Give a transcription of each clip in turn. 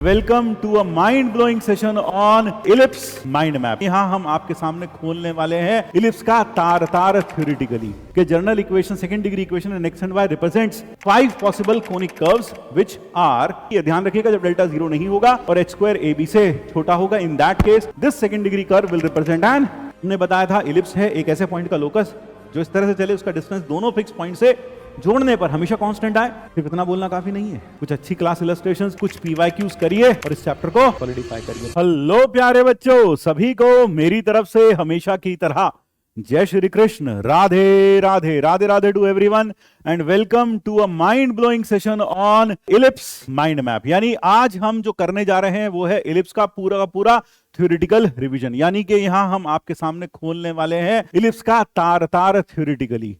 Welcome to a mind blowing session on ellipse mind map. यहाँ हम आपके सामने खोलने वाले हैं इलिप्स का तार तार थ्योरेटिकली के general equation, second degree equation and x and y represents 5 possible conic curves which are, ये ध्यान रखिएगा जब डेल्टा 0 नहीं होगा और h स्क्वायर ab से छोटा होगा, in that case this second degree curve will represent N, हमने बताया था इलिप्स है एक ऐसे पॉइंट का लोकस जो इस तरह से चले, उसका डिस्टेंस दोनों फिक्स पॉइंट से जोड़ने पर हमेशा कांस्टेंट आए। सिर्फ इतना बोलना काफी नहीं है, कुछ अच्छी क्लास इलस्ट्रेशंस, कुछ पीवाईक्यूज करिए और इस चैप्टर को सॉलिडिफाई करिए। हेलो प्यारे बच्चों, सभी को मेरी तरफ से हमेशा की तरह जय Shri Krishna, Radhe Radhe, Radhe Radhe to everyone and welcome to a mind blowing session on ellipse mind map. यानी आज हम जो करने जा रहे हैं वो है इलिप्स का पूरा थ्योरेटिकल रिवीजन, यानी कि यहां हम आपके सामने खोलने वाले हैं इलिप्स का तार तार थ्योरेटिकली।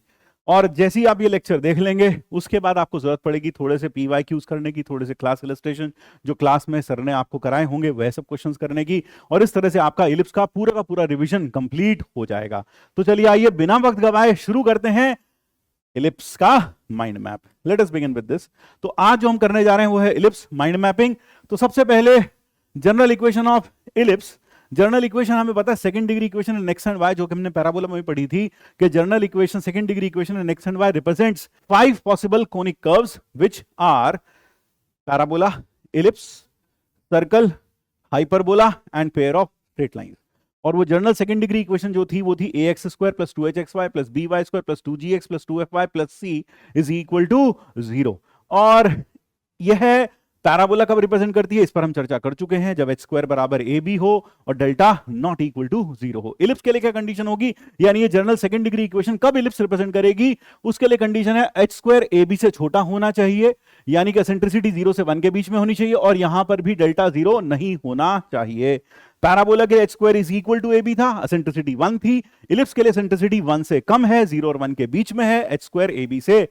और जैसे ही आप ये लेक्चर देख लेंगे उसके बाद आपको जरूरत पड़ेगी थोड़े से पीवाईक्यूज करने की, थोड़े से क्लास इलस्ट्रेशन जो क्लास में सर ने आपको कराए होंगे वह सब क्वेश्चंस करने की, और इस तरह से आपका इलिप्स का पूरा रिवीजन कंप्लीट हो जाएगा। तो चलिए आइए बिना वक्त गवाए शुरू करते हैं इलिप्स का mind map. Let us begin with this. तो आज जो हम करने जा रहे हैं वो है इलिप्स माइंड मैपिंग। तो सबसे पहले general equation of ellipse. General equation हमें पता है second degree equation in x and y, जो कि हमने पैराबोला में भी पढ़ी थी कि general equation second degree equation in x and y represents 5 possible conic curves which are parabola, ellipse, circle, hyperbola and pair of straight lines. और वो जनरल सेकंड डिग्री इक्वेशन जो थी वो थी ax square plus 2hxy plus by square plus 2gx plus 2fy plus c is equal to 0। और यह parabola कब represent करती है इस पर हम चर्चा कर चुके हैं, जब h स्क्वायर बराबर ab हो और डेल्टा नॉट इक्वल टू 0 हो। इलिप्स के लिए क्या कंडीशन होगी, यानी ये जनरल सेकंड डिग्री इक्वेशन कब इलिप्स रिप्रेजेंट करेगी, उसके लिए कंडीशन है h स्क्वायर ab से छोटा होना चाहिए, यानी कि एसेंट्रिसिटी 0 से 1 के बीच में होनी चाहिए, और यहां पर भी डेल्टा 0 नहीं होना चाहिए। पैराबोला के h square is equal to ab था, एसेंट्रिसिटी 1 थी। इलिप्स के लिए एसेंट्रिसिटी 1 से कम है, 0 और 1 के बीच में है, h स्क्वायर ab से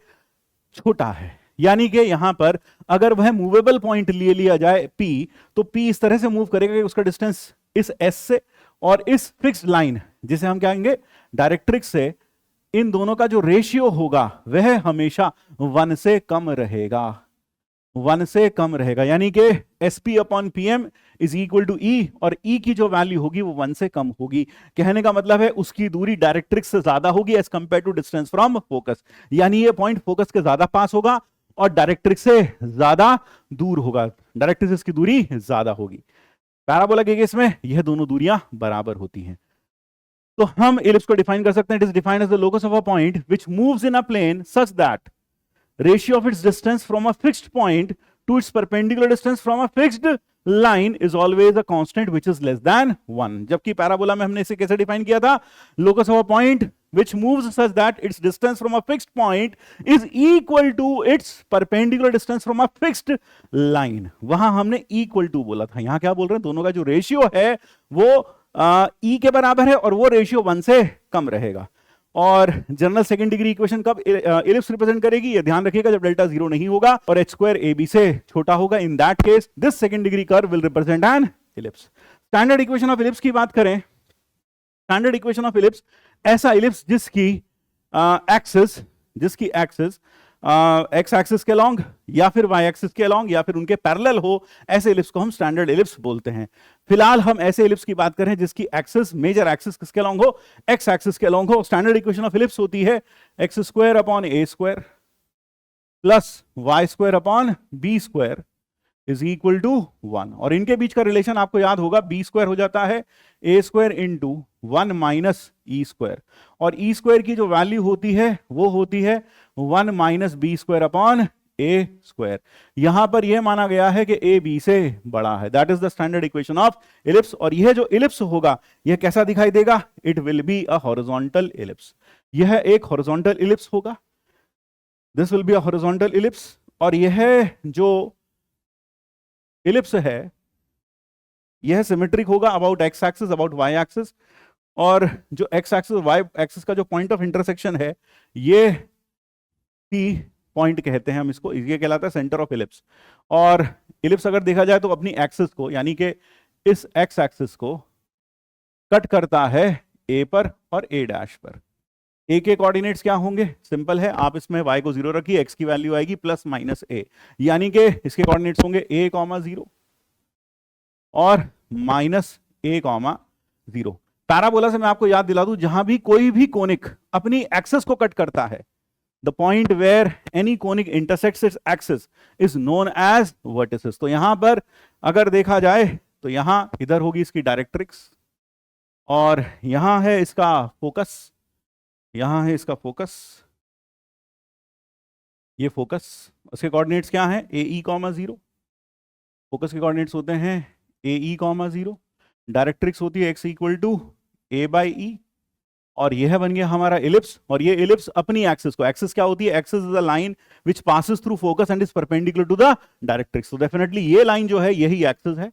छोटा है। यानी कि यहां पर अगर वह मूवेबल पॉइंट ले लिया जाए P, तो P इस तरह से मूव करेगा कि उसका डिस्टेंस इस S से और इस फिक्स्ड लाइन जिसे हम कहेंगे डायरेक्ट्रिक्स से, इन दोनों का जो रेशियो होगा वह हमेशा 1 से कम रहेगा, 1 से कम रहेगा। यानी कि SP upon PM is equal to E, और E की जो वैल्यू होगी वो 1 से कम होगी। कहने का मतलब है उसकी दूरी डायरेक्ट्रिक्स से ज्यादा होगी as compare to distance from focus, यानी ये पॉइंट फोकस के ज्यादा पास होगा और डायरेक्ट्रिक्स से ज्यादा दूर होगा, डायरेक्ट्रिक्स इसकी दूरी ज्यादा होगी। पैराबोला के केस में यह दोनों दूरियां बराबर होती हैं। तो हम इलिप्स को डिफाइन कर सकते हैं, it is defined as the locus of a point which moves in a plane such that ratio of its distance from a fixed point to its perpendicular distance from a fixed line is always a constant which is less than 1। जबकि parabola में हमने इसे कैसे define किया था, locus of a point which moves such that its distance from a fixed point is equal to its perpendicular distance from a fixed line। वहां हमने equal to बोला था, यहां क्या बोल रहे हैं, दोनों का जो रेशियो है वो E के बराबर है और वो रेशियो 1 से कम रहेगा। और जनरल सेकंड डिग्री इक्वेशन कब इलिप्स रिप्रेजेंट करेगी, ये ध्यान रखिएगा जब डेल्टा 0 नहीं होगा और h स्क्वायर ab से छोटा होगा, in that case this second degree curve will represent N ellipse. Standard equation of ellipse की बात करें, स्टैंडर्ड इक्वेशन ऑफ इलिप्स ऐसा इलिप्स जिसकी एक्सिस एक्स एक्सिस के लॉन्ग या फिर वाई एक्सिस के लॉन्ग या फिर उनके पैरेलल हो, ऐसे इलिप्स को हम स्टैंडर्ड इलिप्स बोलते हैं। फिलहाल हम ऐसे इलिप्स की बात करें जिसकी एक्सिस, मेजर एक्सिस किसके लॉन्ग हो, एक्स एक्सिस के लॉन्ग हो। स्टैंडर्ड इक्वेशन ऑफ इलिप्स होती है x square upon a square plus y square upon b square is equal to 1। और इनके बीच का रिलेशन आपको याद होगा, बी स्क्वायर हो जाता है ए square into 1 minus E square, और ई स्क्वायर की जो वैल्यू होती है वो होती है 1 minus B square upon a square. यहां पर यह माना गया है कि ए बी से बड़ा है, that is the standard equation of ellipse. और यह जो इलिप्स होगा यह कैसा दिखाई देगा, it will be a horizontal ellipse. यह एक हॉरिजॉन्टल इलिप्स होगा, this will be a horizontal ellipse. और यह जो इलिप्स है यह सिमेट्रिक होगा about x axis, about y axis, और जो एक्स एक्सिस वाई एक्सिस का जो पॉइंट ऑफ इंटरसेक्शन है ये P पॉइंट कहते हैं हम इसको, ये कहलाता है सेंटर ऑफ इलिप्स। और इलिप्स अगर देखा जाए तो अपनी एक्सिस को, यानी कि इस एक्स एक्सिस को कट करता है A पर और A डैश पर। A के कोऑर्डिनेट्स क्या होंगे, सिंपल है, आप इसमें y को 0 रखिए, x की वैल्यू आएगी प्लस माइनस a, यानी कि इसके कोऑर्डिनेट्स होंगे a, 0 और -a,0। पैराबोला से मैं आपको याद दिला दूं, जहां भी कोई भी कोनिक अपनी एक्सेस को कट करता है, the point where any conic intersects its axis is known as vertices. तो यहां पर अगर देखा जाए तो यहां इधर होगी इसकी डायरेक्ट्रिक्स, और यहां है इसका फोकस, यहां है इसका फोकस, ये फोकस, उसके कोऑर्डिनेट्स क्या हैं, AE,0। फोकस के कोऑर्डिनेट्स होते हैं AE,0। डायरेक्ट्रिक्स होती है x इक्वल टू A/E, और यह बन गया हमारा इलिप्स। और ये इलिप्स अपनी एक्सिस को, एक्सिस क्या होती है, axis is a line which passes through focus and is perpendicular to the directrix. तो डेफिनेटली ये लाइन जो है यही एक्सिस है,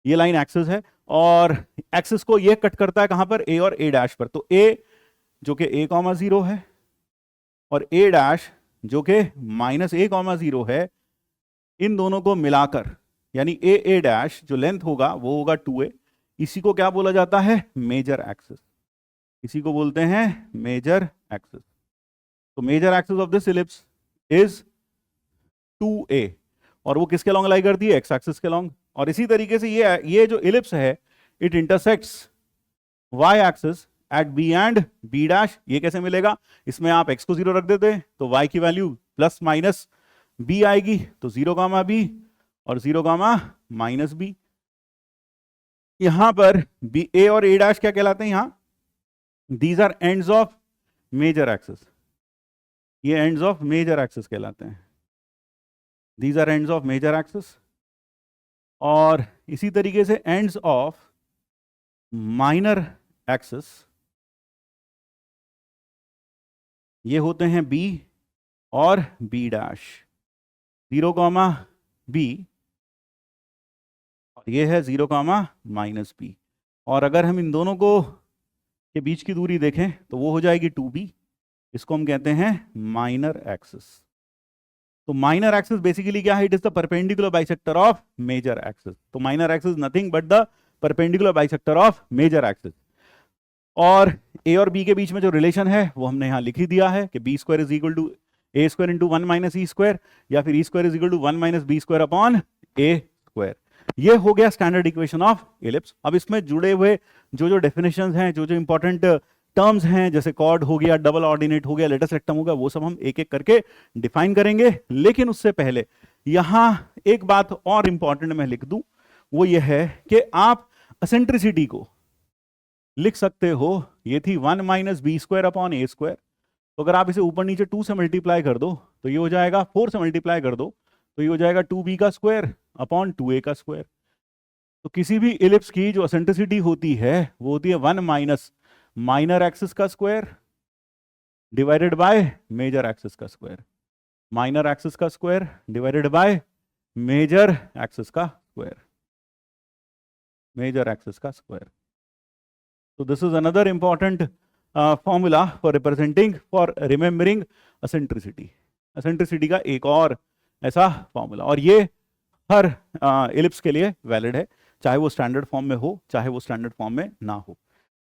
ये लाइन एक्सिस है, और एक्सिस को ये कट करता है कहां पर, A और A' पर। तो A जो कि A,0 है, और A' जो कि -A,0 है, इन दोनों को मिलाकर यानी A जो लेंथ होगा वो होगा 2a। इसी को क्या बोला जाता है, मेजर एक्सिस, इसी को बोलते हैं मेजर एक्सिस। तो major axis of this ellipse is 2a, और वो किसके लॉन्ग लाई करती है, एक्स एक्सिस के लॉन्ग। और इसी तरीके से ये जो इलिप्स है it intersects y axis at b and b'। ये कैसे मिलेगा, इसमें आप x को 0 रख देते तो y की वैल्यू प्लस माइनस b आएगी, तो 0,b और 0,-b। यहां पर b, a और a' क्या कहलाते हैं, यहां these are ends of major axis, ये एंड्स ऑफ मेजर एक्सिस कहलाते हैं, these are ends of major axis. और इसी तरीके से एंड्स ऑफ माइनर एक्सिस ये होते हैं b और b', 0,b और ये है 0,-b। और अगर हम इन दोनों को के बीच की दूरी देखें तो वो हो जाएगी 2b, इसको हम कहते हैं माइनर एक्सिस। तो माइनर एक्सिस बेसिकली क्या है, it is the perpendicular bisector of major axis. तो minor axis nothing but the perpendicular bisector of major axis. और a और b के बीच में जो रिलेशन है वो हमने यहां लिख ही दिया है कि b square is equal to a square into 1 - e square, या फिर e square is equal to 1 - b square upon a square. ये हो गया स्टैंडर्ड इक्वेशन ऑफ इलिप्स। अब इसमें जुड़े हुए जो जो डेफिनेशंस हैं, जो जो इंपॉर्टेंट टर्म्स हैं, जैसे कॉर्ड हो गया, डबल ऑर्डिनेट हो गया, लेटस रेक्टम हो गया, वो सब हम एक एक करके डिफाइन करेंगे। लेकिन उससे पहले यहां एक बात और इंपॉर्टेंट मैं लिख दूं, वो ये है कि आप एसेंट्रिसिटी को लिख सकते हो, ये थी 1 - b square upon a square. तो अगर आप इसे ऊपर नीचे 2 से मल्टीप्लाई कर दो तो ये हो जाएगा, 4 से मल्टीप्लाई कर दो तो ये हो जाएगा 2b का स्क्वायर अपॉन 2a का स्क्वायर। तो किसी भी इलिप्स की जो एसेंट्रिसिटी होती है वो होती है 1 माइनस माइनर एक्सिस का square divided by major axis का स्क्वायर, माइनर एक्सिस का square divided by major axis का स्क्वायर, मेजर एक्सिस का square. So this is another important formula for representing, for remembering eccentricity. Eccentricity का एक और ऐसा formula, और ये हर इलिप्स के लिए वैलिड है, चाहे वो स्टैंडर्ड फॉर्म में हो चाहे वो स्टैंडर्ड फॉर्म में ना हो।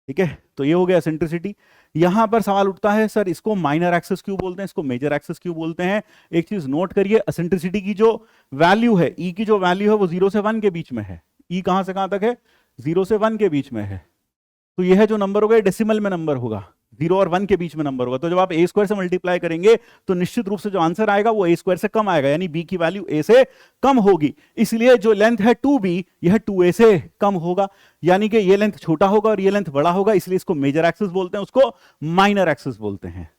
ठीक है, तो ये हो गया एसेंट्रिसिटी। यहां पर सवाल उठता है, सर इसको माइनर एक्सिस क्यों बोलते हैं, इसको मेजर एक्सिस क्यों बोलते हैं। एक चीज नोट करिए, एसेंट्रिसिटी की जो वैल्यू है, ई की जो वैल्यू है वो 0 से 1 के बीच में है। ई कहां से कहां तक है, 0 से 1 के बीच में है। तो यह जो नंबर होगा डेसिमल में नंबर होगा, 0 और 1 के बीच में नंबर होगा। तो जब आप a स्क्वायर से मल्टीप्लाई करेंगे तो निश्चित रूप से जो आंसर आएगा वो a स्क्वायर से कम आएगा, यानी b की वैल्यू a से कम होगी। इसलिए जो लेंथ है 2b यह 2a से कम होगा, यानी कि ये लेंथ छोटा होगा और ये लेंथ बड़ा होगा, इसलिए इसको मेजर एक्सिस बोलते हैं, उसको माइनर एक्सिस बोलते हैं।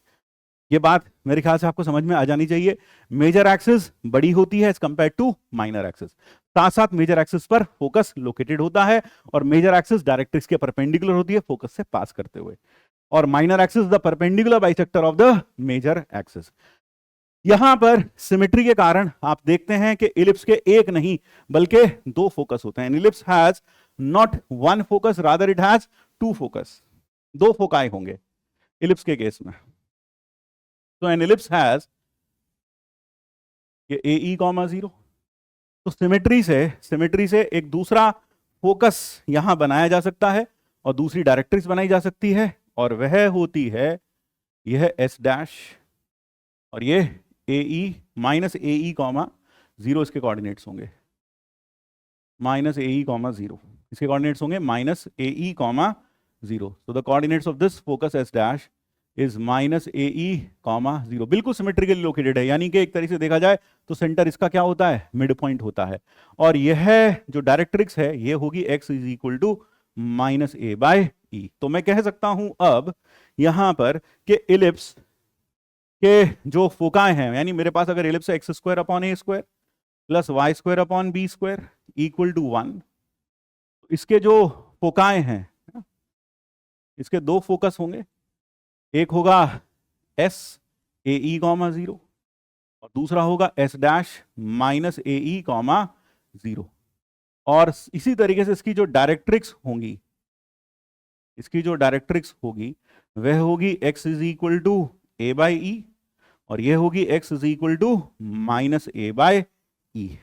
ये बात मेरे ख्याल से आपको समझ में आ जानी चाहिए। मेजर एक्सिस बड़ी होती है as compare to minor axis, साथ साथ मेजर एक्सिस पर फोकस लोकेटेड होता है, और मेजर एक्सिस डायरेक्ट्रिक्स के परपेंडिकुलर होती है फोकस से पास करते हुए, और minor axis the perpendicular bisector of the major axis. यहां पर सिमेट्री के कारण आप देखते हैं कि इलिप्स के एक नहीं बल्कि 2 फोकस होते हैं। Ellipse has not 1 focus, rather it has 2 focus, 2 foci होंगे इलिप्स के केस में। तो एन इलिप्स हैज ये AE, 0। तो सिमेट्री से एक दूसरा फोकस यहां बनाया जा सकता है और दूसरी डायरेक्ट्रिक्स बनाई जा सकती है, और वह होती है यह S' और ये AE -AE, 0 इसके कोऑर्डिनेट्स होंगे। माइनस ए ई कॉमा जीरो, इसके कोऑर्डिनेट्स होंगे माइनस ए ई कॉमा जीरो। तो the coordinates of this focus S dash is minus A E comma zero, बिल्कुल सिमेट्रिकली लोकेटेड है, यानी कि एक तरीके से देखा जाए तो सेंटर इसका क्या होता है, मिड पॉइंट होता है। और यह जो डायरेक्ट्रिक्स है ये होगी x is equal to minus a by e. तो मैं कह सकता हूं अब यहां पर कि इलिप्स के जो फोकाई हैं, यानी मेरे पास अगर इलिप्स है x square upon a square plus y square upon b square equal to 1, इसके जो फोकाई हैं, इसके दो फोकस होंगे, एक होगा S A E comma zero और दूसरा होगा एस डैश माइनस ए ई कॉमा जीरो। और इसी तरीके से इसकी जो डायरेक्ट्रिक्स होंगी, इसकी जो डायरेक्ट्रिक्स होगी वह होगी x is equal to a by e और यह होगी x is equal to minus a by e.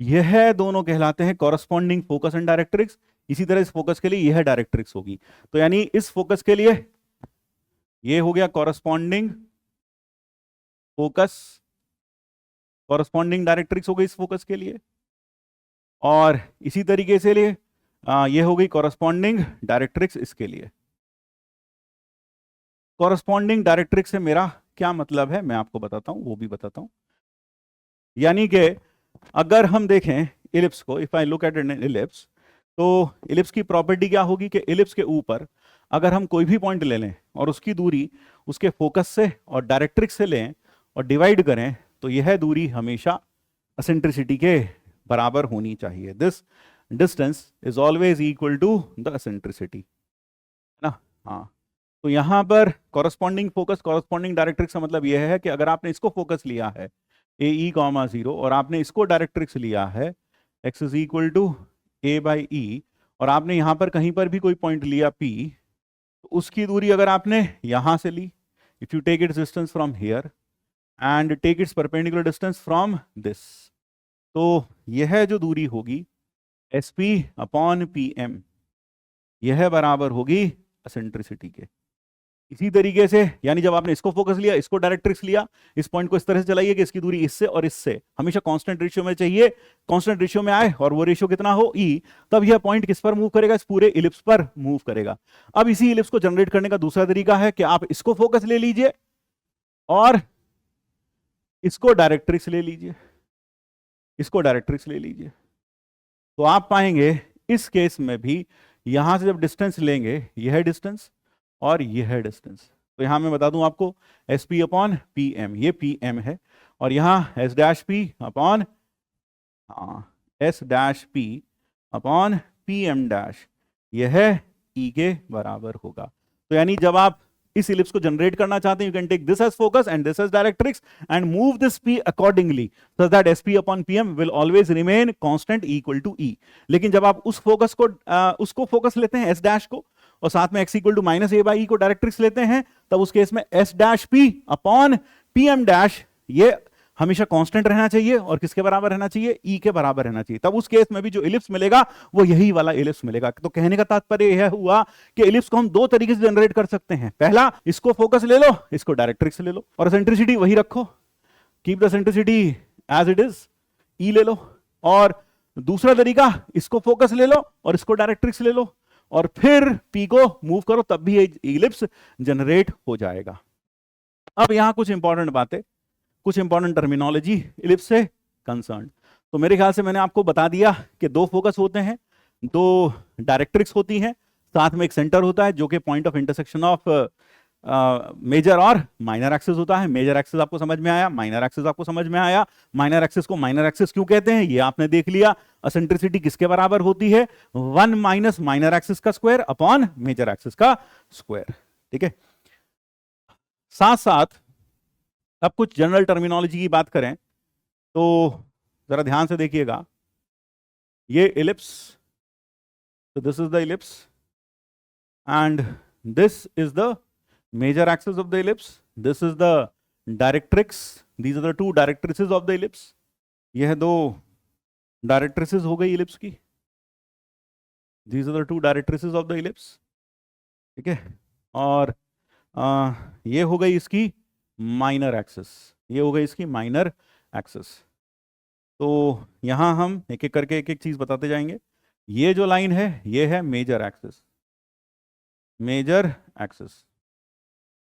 यह दोनों कहलाते हैं कॉरस्पॉन्डिंग फोकस एंड डायरेक्ट्रिक्स। इसी तरह इस फोकस के लिए यह डायरेक्ट्रिक्स होगी। तो यानी इस फोकस के लिए यह हो गया कॉरस्पॉन्डिंग फोकस, कॉरस्पॉन्डिंग डायरेक्ट्रिक्स हो गई इस फोकस के लिए, और इसी तरीके से लिए यह हो गई कॉरस्पॉन्डिंग डायरेक्ट्रिक्स इसके लिए। कॉरस्पॉन्डिंग डायरेक्ट्रिक्स से मेरा क्या मतलब है मैं आपको बताता हूं, वो भी बताता हूं। यानी कि अगर हम देखें इलिप्स को, if I look at N ellipse, तो इलिप्स की प्रॉपर्टी क्या होगी कि इलिप्स के ऊपर अगर हम कोई भी पॉइंट ले लें और उसकी दूरी उसके फोकस से और डायरेक्ट्रिक्स से लें और डिवाइड करें तो यह दूरी हमेशा एसेंट्रिसिटी के बराबर होनी चाहिए। This distance is always equal to the eccentricity, है ना। हाँ, तो यहां पर कॉरस्पॉन्डिंग फोकस कॉरस्पॉन्डिंग डायरेक्ट्रिक्स का मतलब यह है कि अगर आपने इसको फोकस लिया है ए ई कॉमा जीरो और आपने इसको डायरेक्ट्रिक्स लिया है x is equal to a by e और आपने यहां पर कहीं पर भी कोई पॉइंट लिया p, तो उसकी दूरी अगर आपने यहां से ली, if you take its distance from here and take its perpendicular distance from this, तो यह जो दूरी होगी S P upon P M, यह बराबर होगी एसेंट्रिसिटी के। इसी तरीके से यानी जब आपने इसको फोकस लिया, इसको डायरेक्ट्रिक्स लिया, इस पॉइंट को इस तरह से चलाइए कि इसकी दूरी इससे और इससे हमेशा कांस्टेंट रेशियो में चाहिए, कांस्टेंट रेशियो में आए और वो रेशियो कितना हो ई, तब यह पॉइंट किस पर मूव करेगा, इस पूरे इलिप्स पर मूव करेगा। अब इसी इलिप्स को जनरेट करने का दूसरा तरीका है कि आप इसको फोकस ले लीजिए और इसको डायरेक्ट्रिक्स ले लीजिए, इसको डायरेक्ट्रिक्स ले लीजिए, तो आप पाएंगे इस केस में भी यहां से जब डिस्टेंस लेंगे, यह डिस्टेंस और यह डिस्टेंस, तो यहां मैं बता दूं आपको S P upon P M, ये पी एम है, और यहां S dash P upon S dash P upon P M dash, यह ई के बराबर होगा। तो यानी जब आप इस इलिप्स को जनरेट करना चाहते हैं, you can take this as focus and this as directrix and move this p accordingly so that sp upon pm will always remain constant equal to e। लेकिन जब आप उस फोकस को उसको फोकस लेते हैं s डैश को और साथ में x equal to minus a by e को डायरेक्ट्रिक्स लेते हैं, तब उस केस में s dash p upon pm dash ये हमेशा कांस्टेंट रहना चाहिए और किसके बराबर रहना चाहिए, ई के बराबर रहना चाहिए। तब उस केस में भी जो इलिप्स मिलेगा वो यही वाला इलिप्स मिलेगा। तो कहने का तात्पर्य यह हुआ कि इलिप्स को हम दो तरीके से जनरेट कर सकते हैं, पहला इसको फोकस ले लो, इसको डायरेक्ट्रिक्स ले लो और एसेंट्रिसिटी वही रखो, keep the eccentricity as it is, e ले लो, और दूसरा तरीका इसको फोकस ले लो और इसको डायरेक्ट्रिक्स ले लो और फिर पी को मूव करो, तब भी इलिप्स जनरेट हो जाएगा। अब यहां कुछ इंपॉर्टेंट बातें, कुछ इंपॉर्टेंट टर्मिनोलॉजी इलिप्स से कंसर्न। तो मेरे ख्याल से मैंने आपको बता दिया कि दो फोकस होते हैं, दो डायरेक्ट्रिक्स होती हैं, साथ में एक सेंटर होता है जो कि point of intersection of major और माइनर एक्सिस होता है। मेजर एक्सिस आपको समझ में आया, माइनर एक्सिस आपको समझ में आया। माइनर एक्सिस को माइनर एक्सिस क्यों कहते हैं ये आपने देख लिया। एसेंट्रिसिटी किसके बराबर होती है, 1 माइनस माइनर एक्सिस का स्क्वायर अपॉन मेजर एक्सिस का स्क्वायर, ठीक है। साथ साथ अब कुछ जनरल टर्मिनोलॉजी की बात करें तो जरा ध्यान से देखिएगा, ये ellipse, so this is the ellipse and this is the major axis of the ellipse, this is the directrix, these are the two directrices of the ellipse, यह दो directrices हो गई इलिप्स की, these are the two directrices of the ellipse, ठीक है। और ये हो गई इसकी माइनर एक्सिस, ये हो गई इसकी माइनर एक्सिस। तो यहां हम एक एक करके एक एक चीज बताते जाएंगे। ये जो लाइन है ये है major axis, major axis.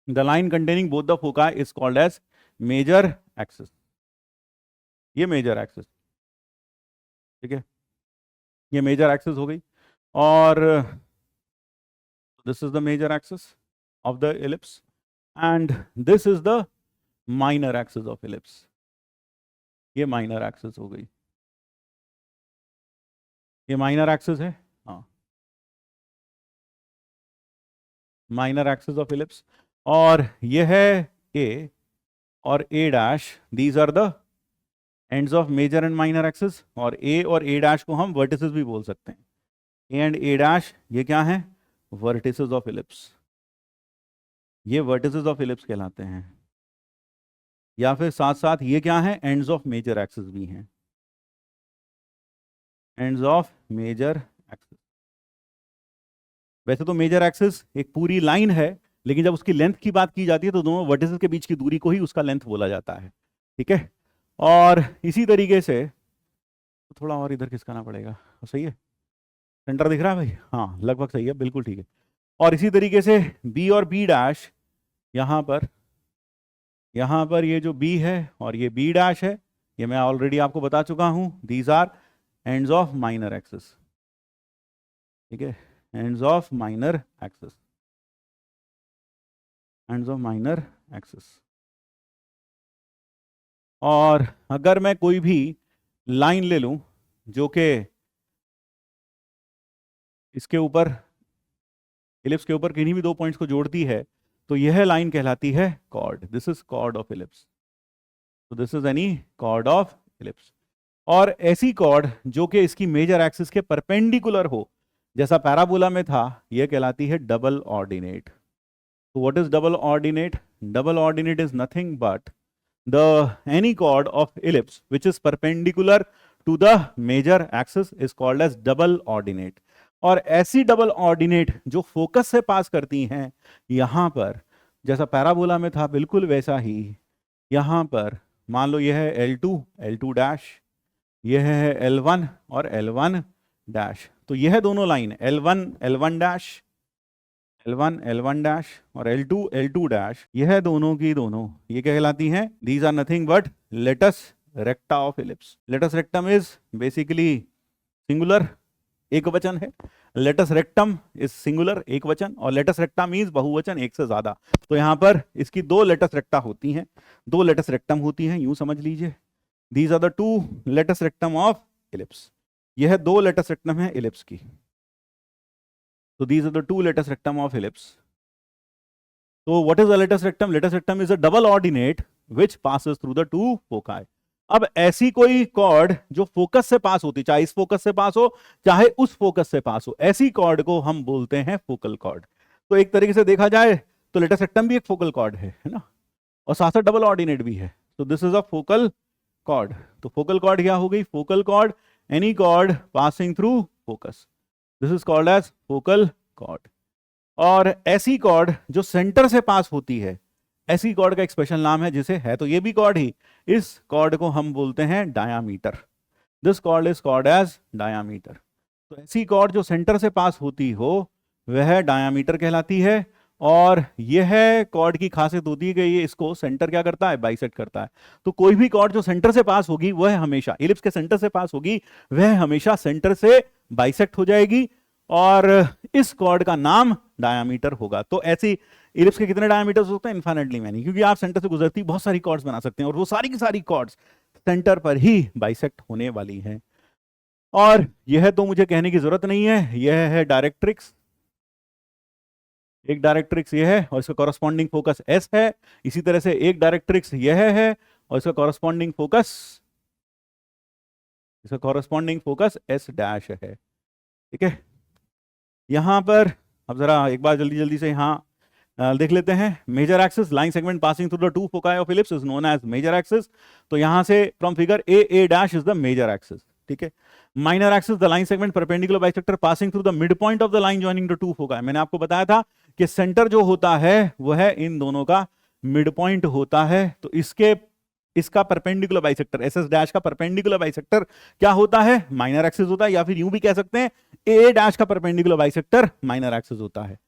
The line containing both the foci is called as major axis. ये मेजर एक्सिस, ठीक है, ये मेजर एक्सिस हो गई। और this is the major axis of the ellipse and this is the minor axis of ellipse. ये minor axis हो गई, ये माइनर एक्सिस है, हाँ, माइनर एक्सिस ऑफ इलिप्स। और ये है ए और a dash, these are the ends of major and minor axis. और ए डैश को हम वर्टिसेस भी बोल सकते हैं। ए एंड ए डैश ये क्या है, वर्टिसेस ऑफ इलिप्स। ये वर्टिसेस ऑफ इलिप्स कहलाते हैं, या फिर साथ साथ ये क्या है, एंड्स ऑफ मेजर एक्सिस भी हैं, एंड्स ऑफ मेजर एक्सिस। वैसे तो मेजर एक्सिस एक पूरी लाइन है, लेकिन जब उसकी लेंथ की बात की जाती है तो दोनों वर्टिसेस के बीच की दूरी को ही उसका लेंथ बोला जाता है, ठीक है। और इसी तरीके से थोड़ा और इधर खिसकाना पड़ेगा, सही है, सेंटर दिख रहा है भाई, हाँ लगभग सही है, बिल्कुल ठीक है। और इसी तरीके से बी और बी डैश, यहाँ पर ये जो बी है और ये बी डैश है, ये मैं ऑलरेडी आपको बता चुका हूं, these are ends of minor axis, ठीक है, ends of minor axis, ends of minor axis. और अगर मैं कोई भी लाइन ले लूं जो कि इसके ऊपर, इलिप्स के ऊपर किन्हीं भी दो पॉइंट्स को जोड़ती है, तो यह लाइन कहलाती है chord. This is chord of ellipse. तो this is any chord of ellipse. और ऐसी कॉर्ड जो कि इसकी मेजर एक्सिस के परपेंडिकुलर हो, जैसा पैराबोला में था, यह कहलाती है डबल ऑर्डिनेट। तो what is double ordinate? Double ordinate is nothing but the any chord of ellipse which is perpendicular to the major axis is called as double ordinate। और ऐसी डबल ऑर्डिनेट जो focus से पास करती हैं, यहां पर जैसा पैराबोला में था बिल्कुल वैसा ही यहां पर मान लो यह है L2, L2 डैश, यह है L1 और L1 डैश। तो यह दोनों line L1, L1 dash, L1, L1 dash और L2, L2 डैश, यह दोनों की दोनों ये क्या कहलाती हैं? These are nothing but latus recta of ellipse. Latus rectum is basically singular, एक वचन है। लेटस रेक्टम इज सिंगुलर, एक वचन, और लेटस रेक्टा मीन्स बहुवचन, एक से ज्यादा। तो यहां पर इसकी दो लेटस रेक्टा होती हैं, दो लेटस रेक्टम होती हैं, यूं समझ लीजिए। These are the two latus rectum of ellipse. यह दो लेटस रेक्टम है इलिप्स की। So these are the two latus rectum of ellipse. So what is a latus rectum? Latus rectum is a double ordinate which passes through the two foci. अब ऐसी कोई cord जो focus से पास होती, चाहे इस फोकस से पास हो चाहे उस फोकस से पास हो, ऐसी कॉर्ड को हम बोलते हैं फोकल कॉर्ड। तो एक तरीके से देखा जाए तो लेटस रेक्टम भी एक फोकल कॉर्ड है ना, और साथ साथ डबल ऑर्डिनेट भी है। तो this is a focal chord. तो फोकल कॉर्ड क्या हो गई? Focal chord, any chord passing through focus, this is called as focal chord. और ऐसी कॉर्ड जो सेंटर से पास होती है, ऐसी कॉर्ड का एक स्पेशल नाम है, जिसे है तो ये भी कॉर्ड ही, इस कॉर्ड को हम बोलते हैं diameter. This chord is called as diameter. तो ऐसी कॉर्ड जो सेंटर से पास होती हो वह डायामीटर कहलाती है। और यह कॉर्ड की खासियत होती है कि ये इसको सेंटर क्या करता है? बाइसेक्ट करता है। तो कोई भी कॉर्ड जो सेंटर से पास होगी वह हमेशा, इलिप्स के सेंटर से पास होगी, वह हमेशा सेंटर से बाइसेक्ट हो जाएगी, और इस कॉर्ड का नाम डायामीटर होगा। तो ऐसी इलिप्स के कितने डायामीटर्स होते हैं? इनफाइनाइटली मैनी, क्योंकि आप सेंटर से गुजरती बहुत सारी कॉर्ड्स बना सकते हैं, और वो सारी की सारी कॉर्ड्स सेंटर पर ही बाइसेक्ट होने वाली हैं। और यह तो मुझे कहने की जरूरत नहीं है, यह है डायरेक्ट्रिक्स। एक डायरेक्ट्रिक्स यह है और इसका कॉरस्पॉन्डिंग फोकस एस है। इसी तरह से एक डायरेक्ट्रिक्स यह है और इसका कॉरस्पॉन्डिंग फोकस एस डैश है, ठीक है। यहां पर अब जरा एक बार जल्दी जल्दी से यहां देख लेते हैं। Major axis, line segment passing through the two foci of ellipse is known as major axis. तो यहां से from figure A dash is the major axis, ठीक है। Minor axis, the line segment perpendicular bisector passing through the mid point of the line joining the two foci. मैंने आपको बताया था कि सेंटर जो होता है वह इन दोनों का मिड पॉइंट होता है। तो इसके इसका perpendicular bisector, S S dash का परपेंडिकुलर बाइसेक्टर क्या होता है? माइनर एक्सिस होता है, या फिर यूं भी कह सकते हैं ए डैश का परपेंडिकुलर बाइसेक्टर माइनर एक्सिस होता है।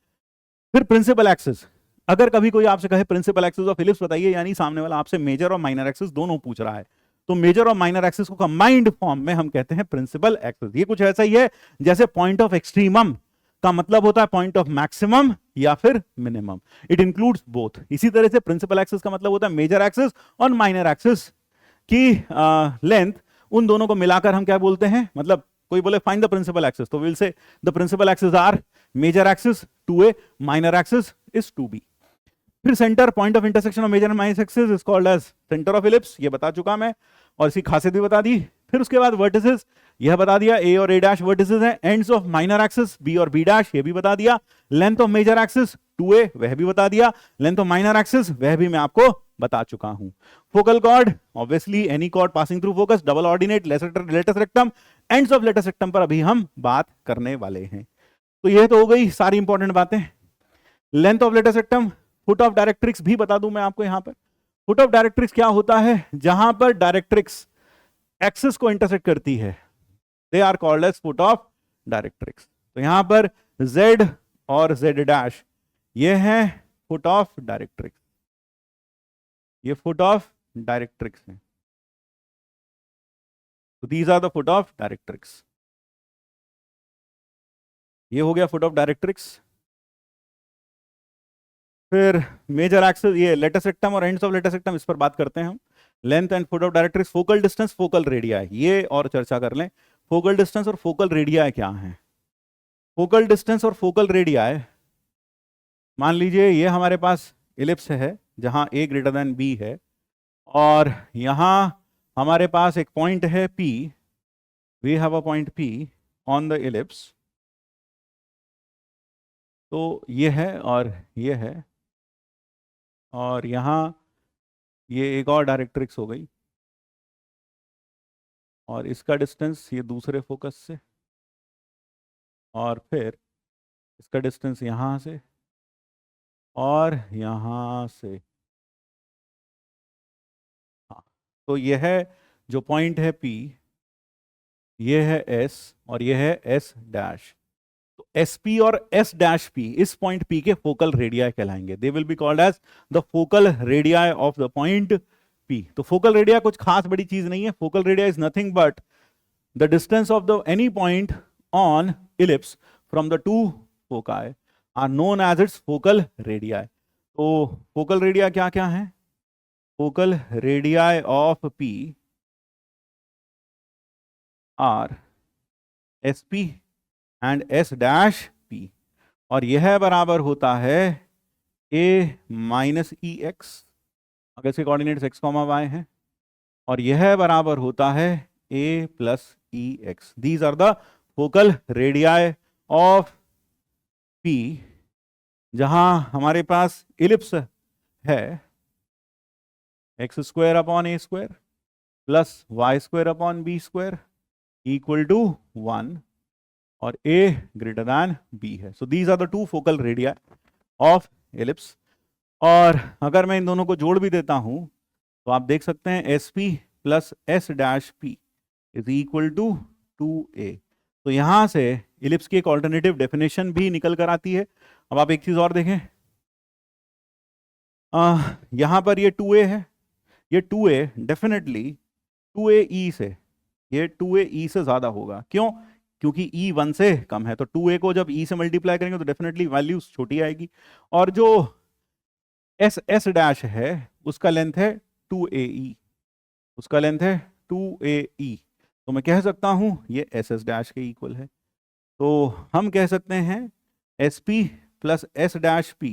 फिर प्रिंसिपल एक्सिस, अगर कभी कोई आपसे कहे प्रिंसिपल एक्सिस ऑफ इलिप्स बताइए, यानी सामने वाला आपसे मेजर और माइनर एक्सिस दोनों पूछ रहा है, तो मेजर और माइनर एक्सिस को कंबाइंड फॉर्म में हम कहते हैं प्रिंसिपल एक्सिस। ये कुछ ऐसा ही है जैसे पॉइंट ऑफ एक्सट्रीमम का मतलब होता है पॉइंट ऑफ मैक्सिमम या फिर मिनिमम, इट इंक्लूड्स बोथ। इसी तरह से प्रिंसिपल एक्सिस का मतलब होता है मेजर एक्सिस और माइनर एक्सिस की लेंथ, उन दोनों को मिलाकर हम क्या बोलते हैं, मतलब कोई बोले फाइंड द प्रिंसिपल एक्सिस, तो will say the principal axis are major axis 2a, minor axis is 2b। फिर centre, point of intersection of major and minor axis is called as centre of ellipse, ये बता चुका मैं और इसकी खासियत भी बता दी। फिर उसके बाद वर्टिसेस, यह बता दिया a और a डैश वर्टिसेस हैं। Ends of minor axis b और b डैश, ये भी बता दिया। Length of major axis 2a, वह भी बता दिया। लेंथ ऑफ माइनर एक्सिस, वह भी मैं आपको बता चुका हूं। Focal chord, obviously any chord passing through focus, double ordinate, latus rectum, ends of latus rectum पर अभी हम बात करने वाले हैं। तो यह तो हो गई सारी इंपॉर्टेंट बातें। Length of latus rectum, foot of directrix भी बता दूं मैं आपको। यहां पर फुट ऑफ डायरेक्ट्रिक्स क्या होता है? जहां पर डायरेक्ट्रिक्स एक्सिस को इंटरसेक्ट करती है, they are called as foot of directrix. तो यहां पर Z और Z डैश, ये है फुट ऑफ डायरेक्ट्रिक्स, ये फुट ऑफ डायरेक्ट्रिक्स है। तो these are the foot of directrix. ये हो गया फुट ऑफ डायरेक्ट्रिक्स। फिर मेजर एक्सिस, ये लेटस रेक्टम और एंड्स ऑफ लेटस रेक्टम, इस पर बात करते हैं हम। Length and foot of directrix, focal distance, focal radii, ये और चर्चा कर लें। फोकल डिस्टेंस और फोकल रेडियाई क्या है? फोकल डिस्टेंस और फोकल रेडियाई, मान लीजिए ये हमारे पास इलिप्स है जहां a ग्रेटर देन b है, और यहां हमारे पास एक पॉइंट है P, we have a point P on the ellipse. तो ये है और ये है, और यहां ये एक और डायरेक्ट्रिक्स हो गई, और इसका डिस्टेंस ये दूसरे फोकस से, और फिर इसका डिस्टेंस यहां से और यहां से। हाँ, तो ये है जो पॉइंट है P, ये है S और ये है S डैश। तो SP और S डैश P इस पॉइंट P के फोकल रेडियाई कहलाएंगे। They will be called as the focal radii of the point P। तो फोकल रेडिया कुछ खास बड़ी चीज नहीं है। Focal radii is nothing but the distance of the any point on ellipse from the two foci are known as its focal radii. तो focal radii क्या क्या है? Focal radii of P are SP and S dash P, और यह बराबर होता है a minus EX, अगर इसके कोऑर्डिनेट्स x, y हैं, और यह बराबर होता है a plus EX। These are the focal radii of P, जहां हमारे पास इलिप्स है x square upon a square plus y square upon b square equal to 1, और a ग्रेटर दैन b है। So these are the two focal radii of ellipse. और अगर मैं इन दोनों को जोड़ भी देता हूं तो आप देख सकते हैं SP plus S dash P is equal to 2a। तो यहां से इलिप्स की एक ऑल्टरनेटिव डेफिनेशन भी निकल कर आती है। अब आप एक चीज और देखें, यहां पर ये 2a है, ये 2a डेफिनेटली 2ae से, ये 2ae से ज्यादा होगा। क्यों? क्योंकि e 1 से कम है, तो 2a को जब e से मल्टीप्लाई करेंगे तो डेफिनेटली वैल्यू छोटी आएगी। और जो S डैश है उसका लेंथ है 2ae, उसका लेंथ है 2ae, तो मैं कह सकता हूं ये SS डैश के इक्वल है। तो हम कह सकते हैं SP plus S dash P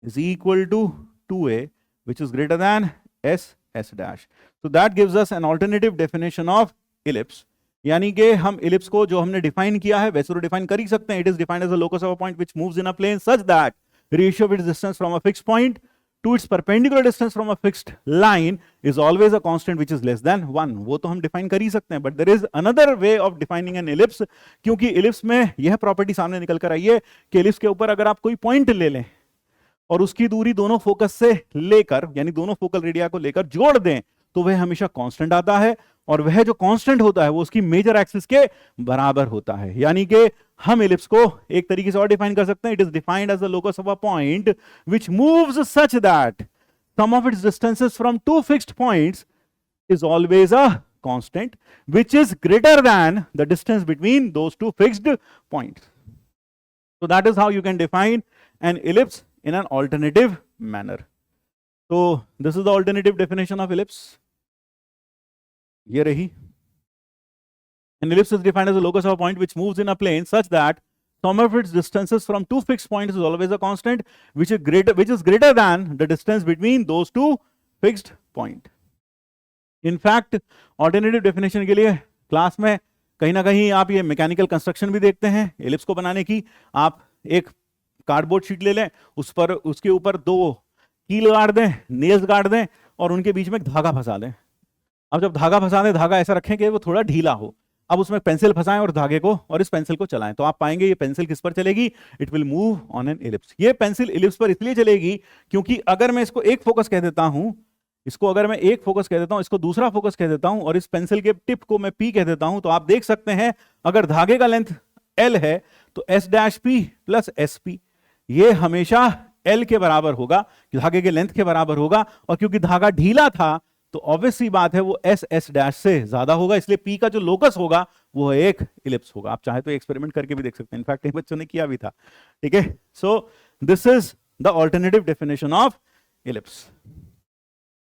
is equal to 2a which is greater than S dash. So that gives us an alternative definition of ellipse। यानी कि हम इलिप्स को जो हमने डिफाइन किया है वैसे तो डिफाइन कर ही सकते हैं। It is defined as a locus of a point which moves in a plane such that ratio of its distance from a fixed point to its perpendicular distance from a fixed line is always a constant which is less than 1। वो तो हम define कर ही सकते हैं, but there is another way of defining an ellipse, क्योंकि ellipse में यह प्रॉपर्टी सामने निकल कर आई है कि इलिप्स के ऊपर अगर आप कोई पॉइंट ले लें और उसकी दूरी दोनों फोकस से लेकर, यानी दोनों फोकल रेडिया को लेकर जोड़ दें, तो वह हमेशा कांस्टेंट आता है, और वह जो कांस्टेंट होता है वो उसकी मेजर एक्सिस के बराबर होता है। यानी कि हम एलिप्स को एक तरीके से और डिफाइन कर सकते हैं, it is defined as the locus of a point which moves such that sum of its distances from two fixed points is always a constant which is greater than the distance between those two fixed points. So that is how you can define an ellipse in an alternative manner. So this is the alternative definition of ellipse. ये रही. An ellipse is defined as a locus of a point which moves in a plane such that sum of its distances from two fixed points is always a constant which is greater than the distance between those two fixed points. In fact alternative definition के लिए class में कहीं ना कहीं आप ये mechanical construction भी देखते हैं एलिप्स को बनाने की। आप एक कार्डबोर्ड शीट ले लें, उस पर उसके ऊपर दो कील गाड़ दें, नेल्स गाड़ दें और उनके बीच में एक धागा फंसा दें। अब जब धागा फंसा दें, धागा ऐसा रखें कि वो थोड़ा ढीला हो। अब उसमें पेंसिल फंसाएं और धागे को और इस पेंसिल को चलाएं, तो आप पाएंगे ये पेंसिल किस पर चलेगी, it will move on an ellipse. ये पेंसिल एलिप्स पर इसलिए चलेगी क्योंकि अगर मैं इसको एक फोकस कह देता हूं, इसको अगर मैं एक फोकस कह देता हूं, इसको दूसरा फोकस कह देता हूं और इस पेंसिल के टिप को मैं P कह देता हूं, तो आप देख सकते हैं अगर धागे का लेंथ L है तो S' P प्लस SP ये हमेशा L के बराबर होगा, धागे के लेंथ के बराबर होगा। और क्योंकि धागा ढीला था तो ऑब्वियस सी बात है वो S' से ज्यादा होगा, इसलिए P का जो लोकस होगा वो एक इलिप्स होगा। आप चाहे तो एक्सपेरिमेंट करके भी देख सकते हैं, इनफैक्ट बच्चों ने किया भी था। ठीक है, so this is the alternative definition of ellipse.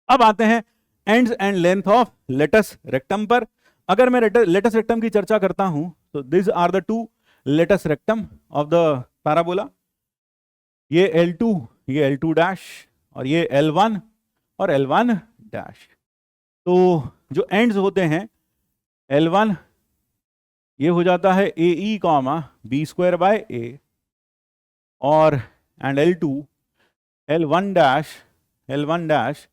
अब आते हैं ends and length of latus rectum पर। अगर मैं लेटस रेक्टम की चर्चा करता हूं तो this are the two latus rectum of the parabola. ये L2, ये L2 डैश और ये L1 और L1 डैश। तो जो एंड्स होते हैं L1 ये हो जाता है AE comma B square by A, और and L1 dash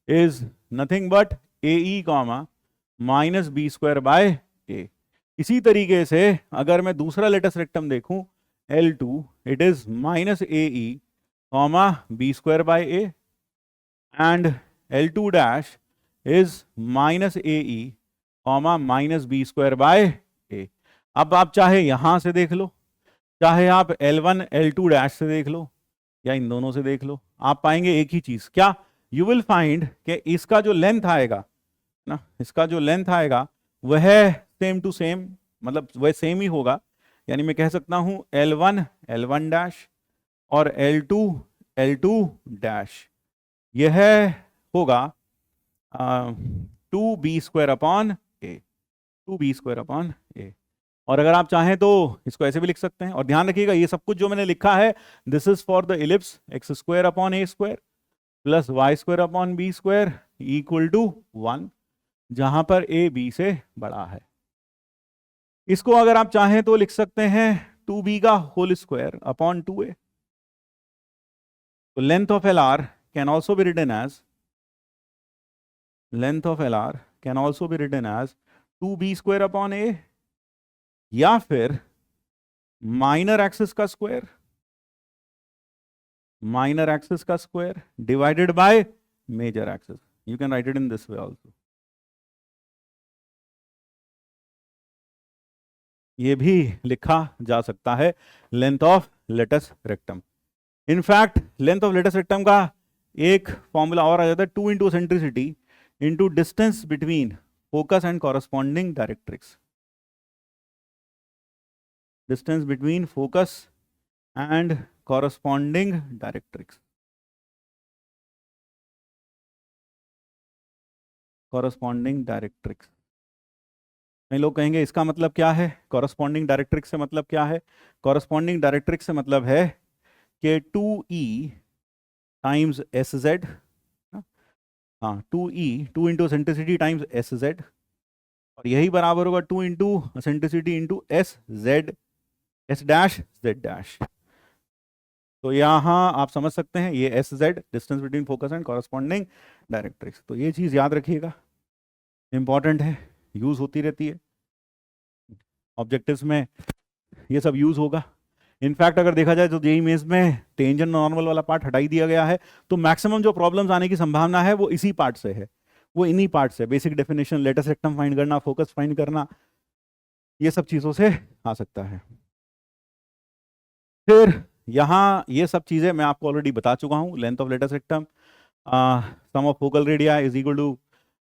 is nothing but AE comma minus B square by A. इसी तरीके से अगर मैं दूसरा लेटस रेक्टम देखूं L2, it is minus AE comma B square by A and L2 dash is minus AE comma minus B square by A. अब आप चाहे यहां से देख लो, चाहे आप L1 L2 डैश से देख लो या इन दोनों से देख लो, आप पाएंगे एक ही चीज। क्या? यू विल फाइंड कि इसका जो लेंथ आएगा ना, इसका जो लेंथ आएगा वह सेम टू सेम, मतलब वह सेम ही होगा। यानी मैं कह सकता हूं L1 डैश और L2 डैश यह होगा 2b स्क्वायर अपॉन ए। और अगर आप चाहें तो इसको ऐसे भी लिख सकते हैं। और ध्यान रखिएगा ये सब कुछ जो मैंने लिखा है this is for the ellipse x square upon a square plus y square upon b square equal to 1, जहां पर a b से बड़ा है। इसको अगर आप चाहें तो लिख सकते हैं 2b का होल स्क्वायर अपॉन 2a। तो length of LR can also be written as 2b square upon a, या फिर माइनर एक्सिस का square divided by major axis. You can write it in this way also. ये भी लिखा जा सकता है length of latus rectum. In fact length of latus rectum का एक फॉर्मूला और आ जाता है 2 into eccentricity into distance between focus and corresponding directrix. Distance between focus and corresponding directrix. कई लोग कहेंगे इसका मतलब क्या है, कॉरस्पॉन्डिंग डायरेक्ट्रिक्स से मतलब क्या है? कॉरस्पॉन्डिंग डायरेक्ट्रिक्स से मतलब है कि 2E टाइम्स SZ, हाँ 2 इंटू सेंट्रिसिटी टाइम्स SZ, और यही बराबर होगा 2 into eccentricity into S dash Z dash. तो यहां आप समझ सकते हैं ये SZ distance between focus and corresponding directrix. तो ये चीज याद रखिएगा, इंपॉर्टेंट है, यूज होती रहती है ऑब्जेक्टिव्स में, ये सब यूज होगा। इनफैक्ट अगर देखा जाए तो जेईई मेंस में टेंजेंट नॉर्मल वाला पार्ट हटा ही दिया गया है, तो मैक्सिमम जो प्रॉब्लम्स आने की संभावना है वो इसी पार्ट से है। वो इन्हीं पार्ट से, basic definition, latus rectum find करना, फोकस फाइंड करना, ये सब चीजों से आ सकता है। फिर यहाँ ये सब चीजें मैं आपको ऑलरेडी बता चुका हूँ, length of latus rectum, sum of focal radii is equal to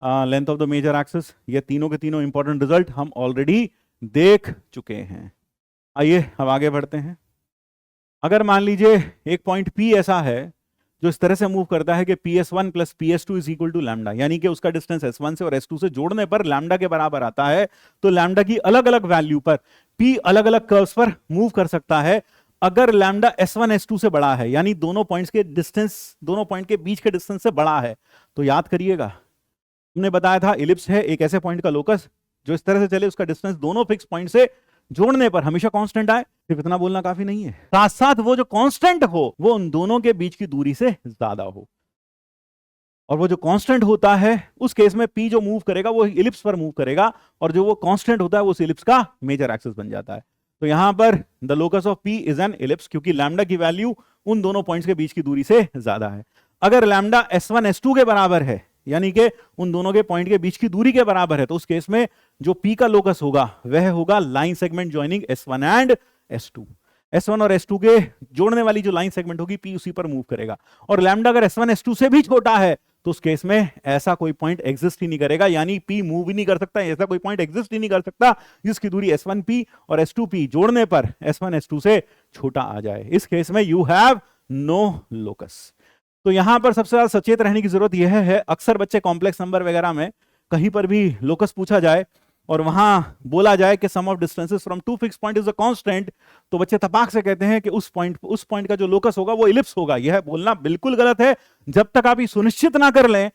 length of the major axis, ये तीनों के तीनों इंपॉर्टेंट रिजल्ट हम ऑलरेडी देख चुके हैं। आइए अब आगे बढ़ते हैं। अगर मान लीजिए एक पॉइंट P ऐसा है जो इस तरह से मूव करता है कि PS1 plus PS2 is equal to lambda, यानी कि उसका डिस्टेंस S1 से और S2 से जोड़ने पर लैम्डा के बराबर आता है, तो लैम्डा की अलग अलग वैल्यू पर P अलग अलग कर्व्स पर मूव कर सकता है अगर लैम्डा S1 S2 से बड़ा है, यानी दोनों पॉइंट्स के डिस्टेंस, दोनों पॉइंट के बीच के डिस्टेंस से बड़ा है। तो याद करिएगा, हमने बताया था इलिप्स है एक ऐसे पॉइंट का लोकस जो इस तरह से चले, उसका डिस्टेंस दोनों फिक्स पॉइंट से जोड़ने पर हमेशा कांस्टेंट आए। सिर्फ इतना बोलना काफी नहीं है, साथ साथ वो जो कांस्टेंट हो वो उन दोनों के बीच की दूरी से ज्यादा हो। और वो जो कांस्टेंट होता है उस केस में P जो मूव करेगा वो इलिप्स पर मूव करेगा, और जो वो कांस्टेंट होता है वो उस इलिप्स का मेजर एक्सिस बन जाता है। तो यहां पर the locus of P is an ellipse, क्योंकि लैम्डा की वैल्यू उन दोनों पॉइंट्स के बीच की दूरी से ज्यादा है। अगर लैम्डा S1 S2 के बराबर है, यानी कि उन दोनों के पॉइंट के बीच की दूरी के बराबर है, तो उस केस में जो P का लोकस होगा वह होगा line segment joining S1 and S2। S1 और S2 के जोड़ने वाली जो लाइन सेगमेंट होगी P उसी पर मूव करेगा। और लैम्डा अगर S1 S2 से भी छोटा है तो उस केस में ऐसा कोई पॉइंट एग्जिस्ट ही नहीं करेगा, यानी P मूव ही नहीं कर सकता, ऐसा कोई पॉइंट एग्जिस्ट ही नहीं कर सकता जिसकी दूरी S1P और S2P जोड़ने पर S1 S2 से छोटा आ जाए। इस केस में यू हैव नो लोकस। तो यहां पर सबसे ज्यादा सचेत रहने की जरूरत यह है, अक्सर बच्चे कॉम्प्लेक्स नंबर वगैरह में कहीं पर भी लोकस पूछा जाए और वहां बोला जाए कि sum of distances from two fix point is a constant, तो बच्चे तपाक से कहते हैं कि उस पॉइंट का जो लोकस होगा वो इलिप्स होगा। यह बोलना बिल्कुल गलत है। जब तक आप ये सुनिश्चित ना कर लें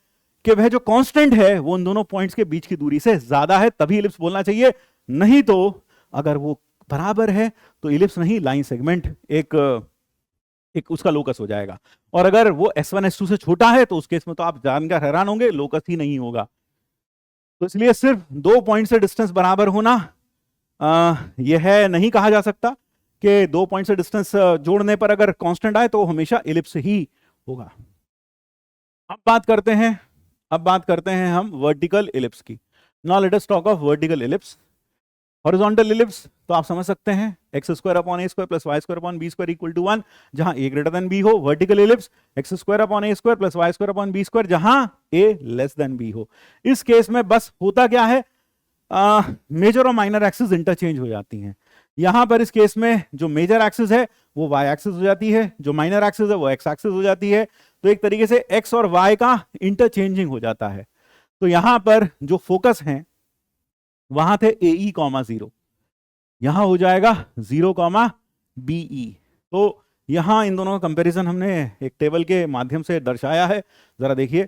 कि वह जो कांस्टेंट है वो उन दोनों पॉइंट्स के बीच की दूरी से ज्यादा है, तभी इलिप्स बोलना चाहिए। नहीं तो अगर वो बराबर है तो इलिप्स नहीं, लाइन सेगमेंट एक उसका लोकस हो जाएगा। और अगर वो S1 S2 से छोटा है तो उस केस में तो आप जानकर हैरान होंगे, लोकस ही नहीं होगा। तो इसलिए सिर्फ दो पॉइंट से डिस्टेंस बराबर होना यह है नहीं कहा जा सकता कि दो पॉइंट से डिस्टेंस जोड़ने पर अगर कांस्टेंट आए तो हमेशा इलिप्स ही होगा। अब बात करते हैं हम वर्टिकल इलिप्स की। Now let us talk of vertical ellipse. Horizontal ellipse तो आप समझ सकते हैं x square upon a square plus y square upon b square equal to 1, जहां ए ग्रेटर देन बी हो। Vertical ellipse x square upon a square plus y square upon b square, जहां a less than b हो। इस case में बस होता क्या है, मेजर और माइनर एक्सिस इंटरचेंज हो जाती हैं। यहां पर इस केस में जो मेजर एक्सिस है वो वाई एक्सिस हो जाती है, जो माइनर एक्सिस है वो एक्स एक्सिस हो जाती है। तो एक तरीके से एक्स और वाई का इंटरचेंजिंग हो जाता है। तो यहां पर जो फोकस है वहां थे AE, 0, यहां हो जाएगा 0, BE। तो यहां इन दोनों का कंपैरिजन हमने एक टेबल के माध्यम से दर्शाया है, जरा देखिए।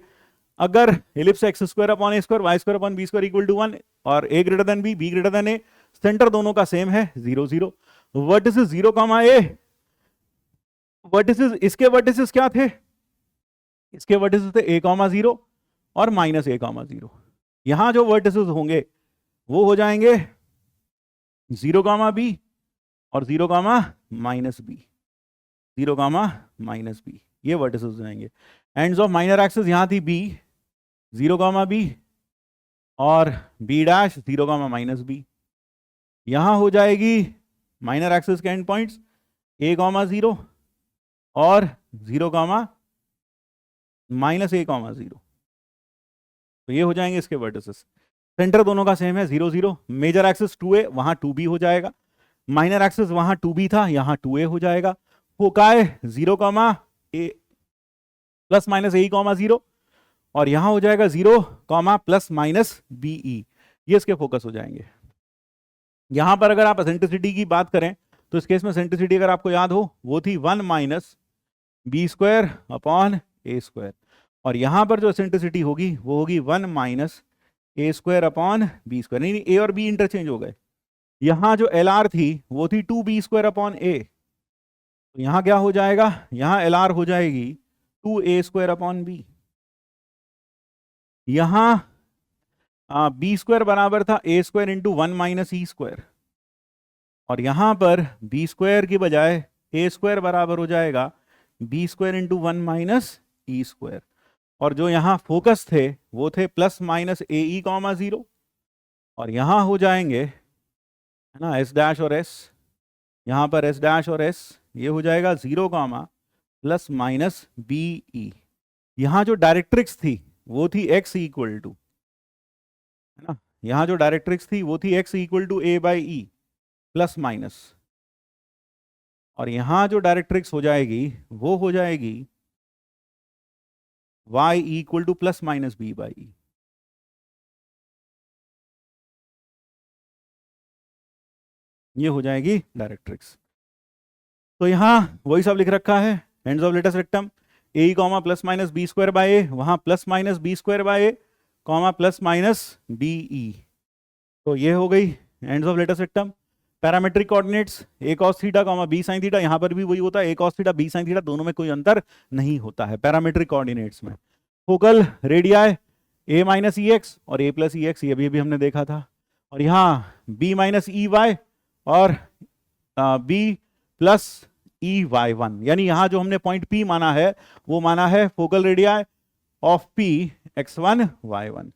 अगर ellipse x square upon a square y square upon b square equal to 1 और a greater than b greater than a, centre दोनों का सेम है 0, 0। वर्टिसेस 0, A, वर्टिसेस, इसके वर्टिसेस क्या थे, इसके वर्टिसेस थे A, 0 और माइनस A, 0। यहां जो वर्टिसेस होंगे वो हो जाएंगे 0, B और 0, -B, 0, -B, ये वर्टिसेस हो जाएंगे। एंड्स ऑफ माइनर एक्सिस यहां थी B, 0, B और B डैश 0, -B। यहां हो जाएगी माइनर एक्सिस के एंड पॉइंट्स A, 0 और 0, -A, 0। तो ये हो जाएंगे इसके वर्टिसेस। सेंटर दोनों का सेम है 0, 0। मेजर एक्सिस 2A, वहां 2B हो जाएगा। माइनर एक्सिस वहां 2B था, यहां 2A हो जाएगा। Foci 0, A plus minus A, 0 और यहां हो जाएगा 0, प्लस माइनस BE। ये इसके फोकस हो जाएंगे। यहां पर अगर आप एसेंट्रिसिटी की बात करें तो इस केस में एसेंट्रिसिटी अगर आपको याद हो वो थी 1 minus B square upon A square, और यहां पर जो एसेंट्रिसिटी होगी वो होगी 1 minus A square upon B square. नहीं, A और B इंटरचेंज हो गए। यहां जो LR थी वो थी 2B स्क्वायर अपॉन A, तो यहां क्या हो जाएगा, यहां LR हो जाएगी 2A स्क्वायर अपॉन B। यहां B स्क्वायर बराबर था A square into 1 minus E square, और यहां पर B स्क्वायर की बजाय A स्क्वायर बराबर हो जाएगा B square into 1 minus E square. और जो यहाँ फोकस थे वो थे प्लस माइनस ए ई कॉमा 0, और यहाँ हो जाएंगे, है ना, एस डैश और एस, यहाँ पर एस डैश और एस, ये हो जाएगा 0 comma plus minus b e. यहाँ जो डायरेक्ट्रिक्स थी वो थी x इक्वल टू, है ना, यहाँ जो डायरेक्ट्रिक्स थी वो थी x equal to a by e plus minus, और यहाँ जो डायरेक्ट्रिक्स हो जाएगी वो हो जाएगी y equal to plus minus b by e. ये हो जाएगी डायरेक्ट्रिक्स। तो यहाँ वही सब लिख रखा है, ends of latus rectum a comma plus minus B square by a, वहाँ plus minus B square by a comma plus minus b e. तो ये हो गई ends of latus rectum. Parametric coordinates a cos theta comma b sin theta, यहाँ पर भी वही होता है, a cos theta b sin theta, दोनों में कोई अंतर नहीं होता है पैरामेट्रिक कोऑर्डिनेट्स में। फोकल रेडियाई ए माइनस ई एक्स और ए प्लस ई एक्स, ये भी हमने देखा था, और यहाँ बी माइनस ई वाई और b plus e y one, यानी यहाँ जो हमने पॉइंट पी माना है वो माना है focal radii of P x one y one.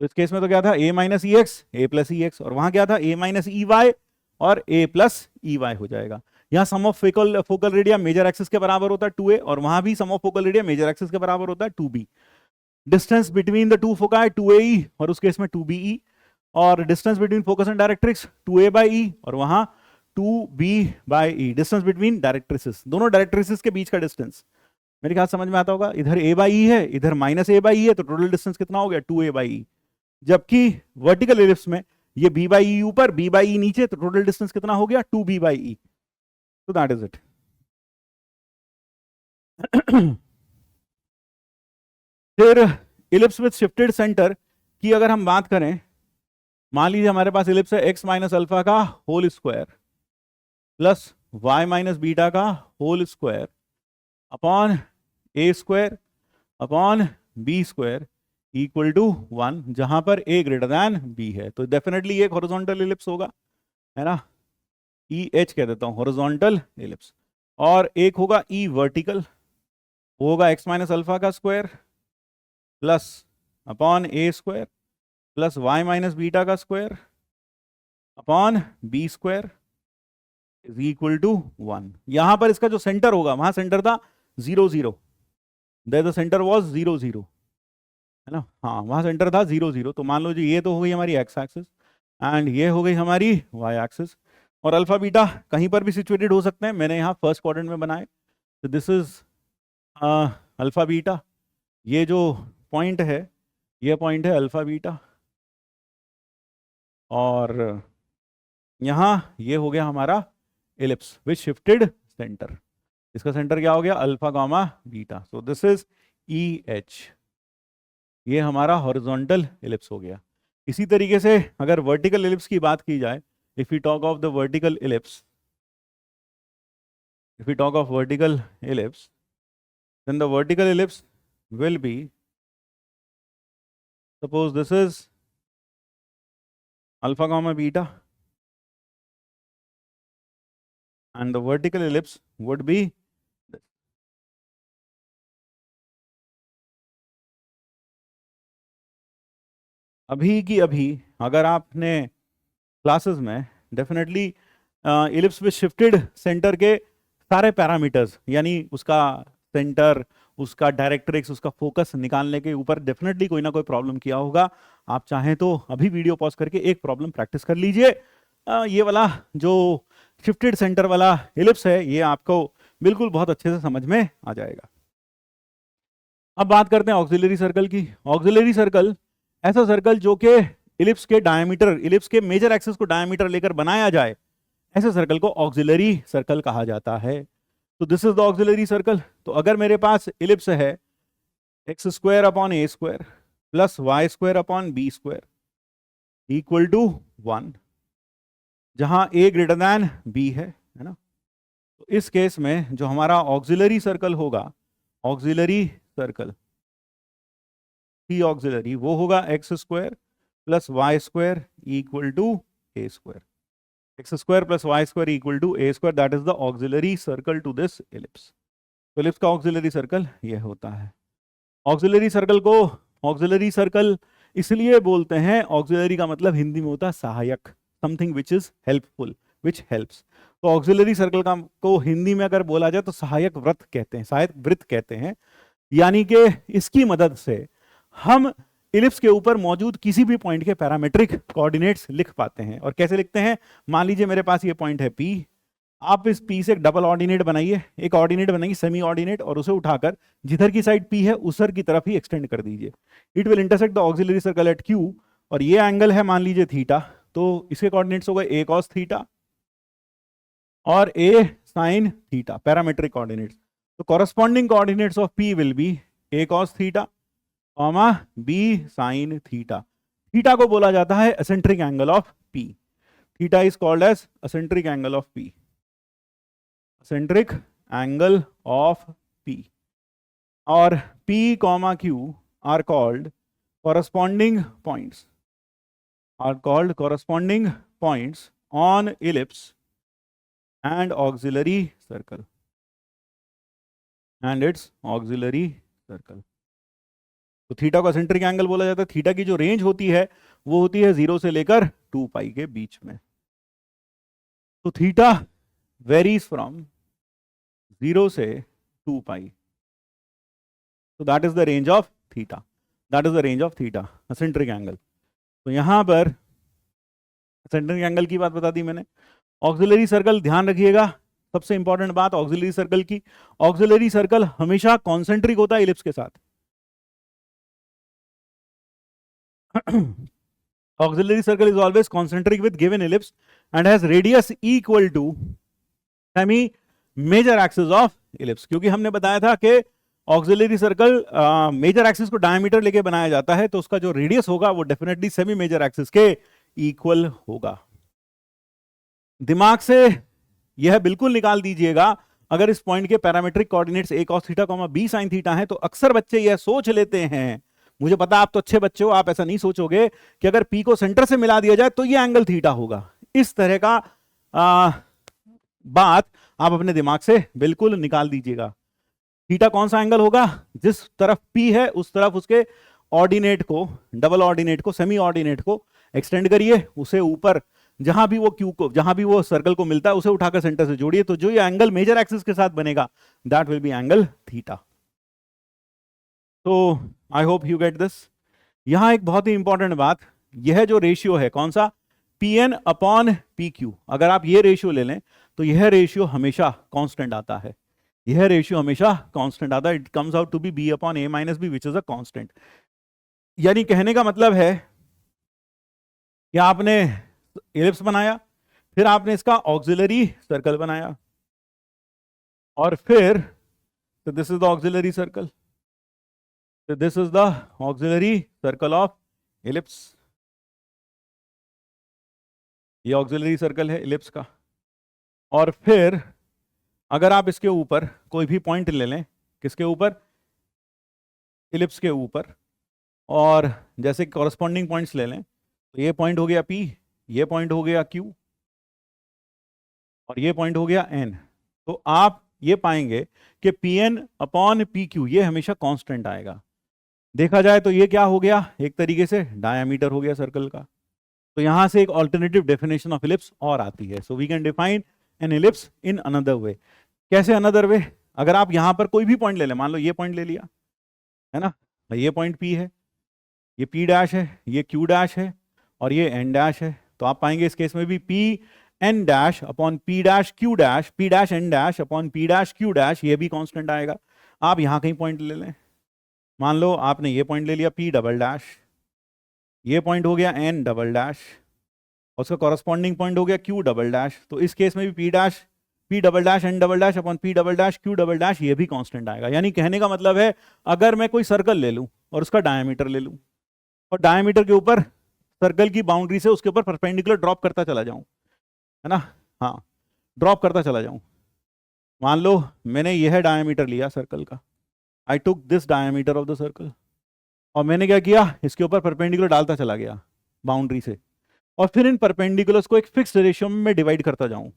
तो इस केस में तो क्या था, a minus e x a plus e x, और वहां क्या था ए माइनस ई वाई और ए प्लस ई वाई हो जाएगा। यहाँ sum of focal radii major axis के बराबर होता है 2a, और वहां भी sum of focal radii major axis के बराबर होता है 2b। Distance between the two foci 2ae और उस केस में 2be, और distance between focus and directrix 2a by e और वहां 2b by e. Distance between directrices, दोनों डायरेक्ट्रिसेस के बीच का डिस्टेंस मेरे ख्याल समझ में आता होगा। इधर a बाई ई है, इधर माइनस a बाई ई है, तो टोटल डिस्टेंस कितना हो गया 2a बाई ई। जबकि वर्टिकल एलिप्स में ये b बाई ई ऊपर b बाई ई नीचे, तो टोटल डिस्टेंस कितना हो गया 2b बाई ई। तो दैट इज इट। फिर इलिप्स विद शिफ्टेड सेंटर की अगर हम बात करें, मान लीजिए हमारे पास इलिप्स है x माइनस अल्फा का whole square plus y minus beta का whole square upon a square upon b square equal to 1, जहां पर a ग्रेटर देन b है। तो डेफिनेटली एक हॉरिजॉन्टल इलिप्स होगा, है ना, EH कह देता हूं हॉरिजॉन्टल इलिप्स, और एक होगा E वर्टिकल, वो होगा x माइनस अल्फा का square plus upon a square plus y minus beta का square upon b square is equal to 1। यहां पर इसका जो सेंटर होगा, वहां सेंटर था 0 0, द सेंटर वाज 0 0, है ना, हाँ वहां सेंटर था 0 0। तो मान लो जी ये तो हो गई हमारी एक्स एक्सिस एंड ये हो गई हमारी वाई एक्सिस, और अल्फा बीटा कहीं पर भी सिचुएटेड हो सकते हैं, मैंने यहाँ फर्स्ट क्वाड्रेंट में बनाए। तो दिस इज अल्फा बीटा, ये जो पॉइंट है ये पॉइंट है अल्फा बीटा, और यहाँ ये हो गया हमारा इलिप्स विद शिफ्टेड सेंटर। इसका सेंटर क्या हो गया alpha gamma beta. So this is EH, ये हमारा हॉरिजॉन्टल इलिप्स हो गया। इसी तरीके से अगर वर्टिकल इलिप्स की बात की जाए, if you talk of the vertical ellipse, if we talk of vertical ellipse, then the vertical ellipse will be, suppose this is alpha comma beta and the vertical ellipse would be this. अभी की अभी अगर आपने classes में definitely ellipse with shifted centre के सारे parameters, यानी उसका सेंटर, उसका डायरेक्ट्रिक्स, उसका फोकस निकालने के ऊपर डेफिनेटली कोई ना कोई प्रॉब्लम किया होगा। आप चाहें तो अभी वीडियो पॉज करके एक प्रॉब्लम प्रैक्टिस कर लीजिए। ये वाला जो शिफ्टेड सेंटर वाला इलिप्स है ये आपको बिल्कुल बहुत अच्छे से समझ में आ जाएगा। अब बात करते हैं ऑक्सिलरी सर्कल की। ऑक्सिलरी सर्कल ऐसा सर्कल जो कि इलिप्स के डायमीटर, इलिप्स के मेजर एक्सिस को डायमीटर लेकर बनाया जाए, ऐसे सर्कल को ऑक्सिलरी सर्कल कहा जाता है। तो this is the auxiliary circle. तो अगर मेरे पास इलिप्स है x square upon a square plus y square upon b square equal to 1, जहां ए ग्रेटर देन बी है ना, तो इस केस में जो हमारा ऑक्सिलरी सर्कल होगा, ऑक्सिलरी सर्कल सी ऑक्सिलरी, वो होगा x square plus y square equal to a square, x square plus y square equal to a square, that is the auxiliary circle to this ellipse. तो ellipse का auxiliary circle ये होता है। Auxiliary circle को auxiliary circle इसलिए बोलते हैं, auxiliary का मतलब हिंदी में होता है सहायक, something which is helpful, which helps. तो ऑक्सिलरी सर्कल का को हिंदी में अगर बोला जाए तो सहायक व्रत कहते हैं, सहायक वृत्त कहते हैं। यानी कि इसकी मदद से हम इलिप्स के ऊपर मौजूद किसी भी पॉइंट के पैरामेट्रिक कोऑर्डिनेट्स लिख पाते हैं। और कैसे लिखते हैं? मान लीजिए मेरे पास ये पॉइंट है P, आप इस P से एक डबल ऑर्डिनेट बनाइए, एक ऑर्डिनेट बनाइए सेमी ऑर्डिनेट, और उसे उठाकर जिधर की साइड P है उधर की तरफ ही एक्सटेंड कर दीजिए। It will intersect the auxiliary circle eight Q, और ये एंगल है मान लीजिए थीटा, तो इसके कोऑर्डिनेट्स हो गए a cos थीटा और a sin theta, parametric coordinates. तो corresponding coordinates of P will be a cos theta comma b sin theta. Theta को बोला जाता है eccentric angle of P। Theta is called as eccentric angle of P, eccentric angle of P। और P comma Q are called corresponding points, are called corresponding points on ellipse and auxiliary circle and its auxiliary circle। तो theta को eccentric angle बोला जाता है। Theta की जो range होती है वो होती है 0 से लेकर 2 पाई के बीच में। तो थीटा वेरीज फ्रॉम 0 से 2 पाई, तो that is the range of theta, that is the range of theta, eccentric angle. तो यहां पर एसेंट्रिक एंगल की बात बता दी मैंने। ऑक्सिलरी सर्कल ध्यान रखिएगा, सबसे इंपॉर्टेंट बात ऑक्सिलरी सर्कल की, ऑक्सिलरी सर्कल हमेशा कॉन्सेंट्रिक होता है इलिप्स के साथ। Auxiliary circle is always concentric with given ellipse and has radius equal to semi major axis of ellipse. क्योंकि हमने बताया था कि ऑक्सिलरी सर्कल मेजर एक्सिस को डायमीटर लेके बनाया जाता है, तो उसका जो रेडियस होगा वो डेफिनेटली सेमी मेजर एक्सिस के इक्वल होगा। दिमाग से यह बिल्कुल निकाल दीजिएगा, अगर इस पॉइंट के parametric coordinates a cos theta b sin theta हैं, तो अक्सर बच्चे यह सोच लेते हैं, मुझे पता आप तो अच्छे बच्चे हो, आप ऐसा नहीं सोचोगे कि अगर P को सेंटर से मिला दिया जाए तो ये एंगल थीटा होगा। इस तरह का बात आप अपने दिमाग से बिल्कुल निकाल दीजिएगा। थीटा कौन सा एंगल होगा? जिस तरफ P है उस तरफ उसके ऑर्डिनेट को, डबल ऑर्डिनेट को, सेमी ऑर्डिनेट को एक्सटेंड करिए, उसे ऊपर जहां भी वो Q को, जहां भी वो सर्कल को मिलता है उसे उठाकर सेंटर से जोड़िए, तो जो ये एंगल मेजर एक्सिस के साथ बनेगा that will be angle theta. तो I hope you get this. यहां एक बहुत ही इंपॉर्टेंट बात, यह जो रेशियो है कौन सा? Pn अपॉन PQ, अगर आप ये रेशियो ले लें तो यह रेशियो हमेशा कांस्टेंट आता है, यह रेशियो हमेशा कांस्टेंट आता है। It comes out to be b upon a minus b which is a constant. यानी कहने का मतलब है कि आपने इलिप्स बनाया, फिर आपने इसका ऑक्सिलरी सर्कल बनाया, और फिर तो this is the auxiliary circle, तो this is the auxiliary circle of ellipse, ये ऑक्सिलरी सर्कल है इलिप्स का। और फिर अगर आप इसके ऊपर कोई भी पॉइंट ले लें, किसके ऊपर? इलिप्स के ऊपर, और जैसे कॉरस्पॉन्डिंग पॉइंट्स ले लें, तो ये पॉइंट हो गया P, ये पॉइंट हो गया Q, और ये पॉइंट हो गया N, तो आप ये पाएंगे कि Pn अपॉन PQ ये हमेशा कांस्टेंट आएगा। देखा जाए तो ये क्या हो गया? एक तरीके से डायमीटर हो गया सर्कल का। तो यहां से एक ऑल्टरनेटिव डेफिनेशन ऑफ इलिप्स और आती है। So we can define an ellipse in another way. कैसे अनदर वे? अगर आप यहां पर कोई भी पॉइंट ले लें, मान लो ये पॉइंट ले लिया है ना, ये पॉइंट P है, ये P डैश है, ये Q डैश है, और ये N डैश है, तो आप पाएंगे इस केस में भी P N dash upon P dash Q dash, P dash N dash upon P dash Q dash, ये भी कांस्टेंट आएगा। आप यहां कहीं पॉइंट ले लें, मान लो आपने ये पॉइंट ले लिया P डबल डैश, ये पॉइंट हो गया N डबल डैश, और उसका कॉरस्पॉन्डिंग पॉइंट हो गया Q डबल डैश, तो इस केस में भी P double dash N double dash upon P double dash Q double dash, ये भी कांस्टेंट आएगा। यानी कहने का मतलब है, अगर मैं कोई सर्कल ले लूं और उसका डायमीटर ले लूं, और डायमीटर के ऊपर सर्कल की बाउंड्री से उसके ऊपर परपेंडिकुलर ड्रॉप करता चला जाऊं, है ना, हाँ, ड्रॉप करता चला जाऊं, मान लो मैंने यह डायमीटर लिया सर्कल का, I took this diameter of the circle, और मैंने क्या किया, इसके ऊपर परपेंडिकुलर डालता चला गया बाउंड्री से, और फिर इन परपेंडिकुलर्स को एक फिक्स्ड रेशियो में डिवाइड करता जाऊं,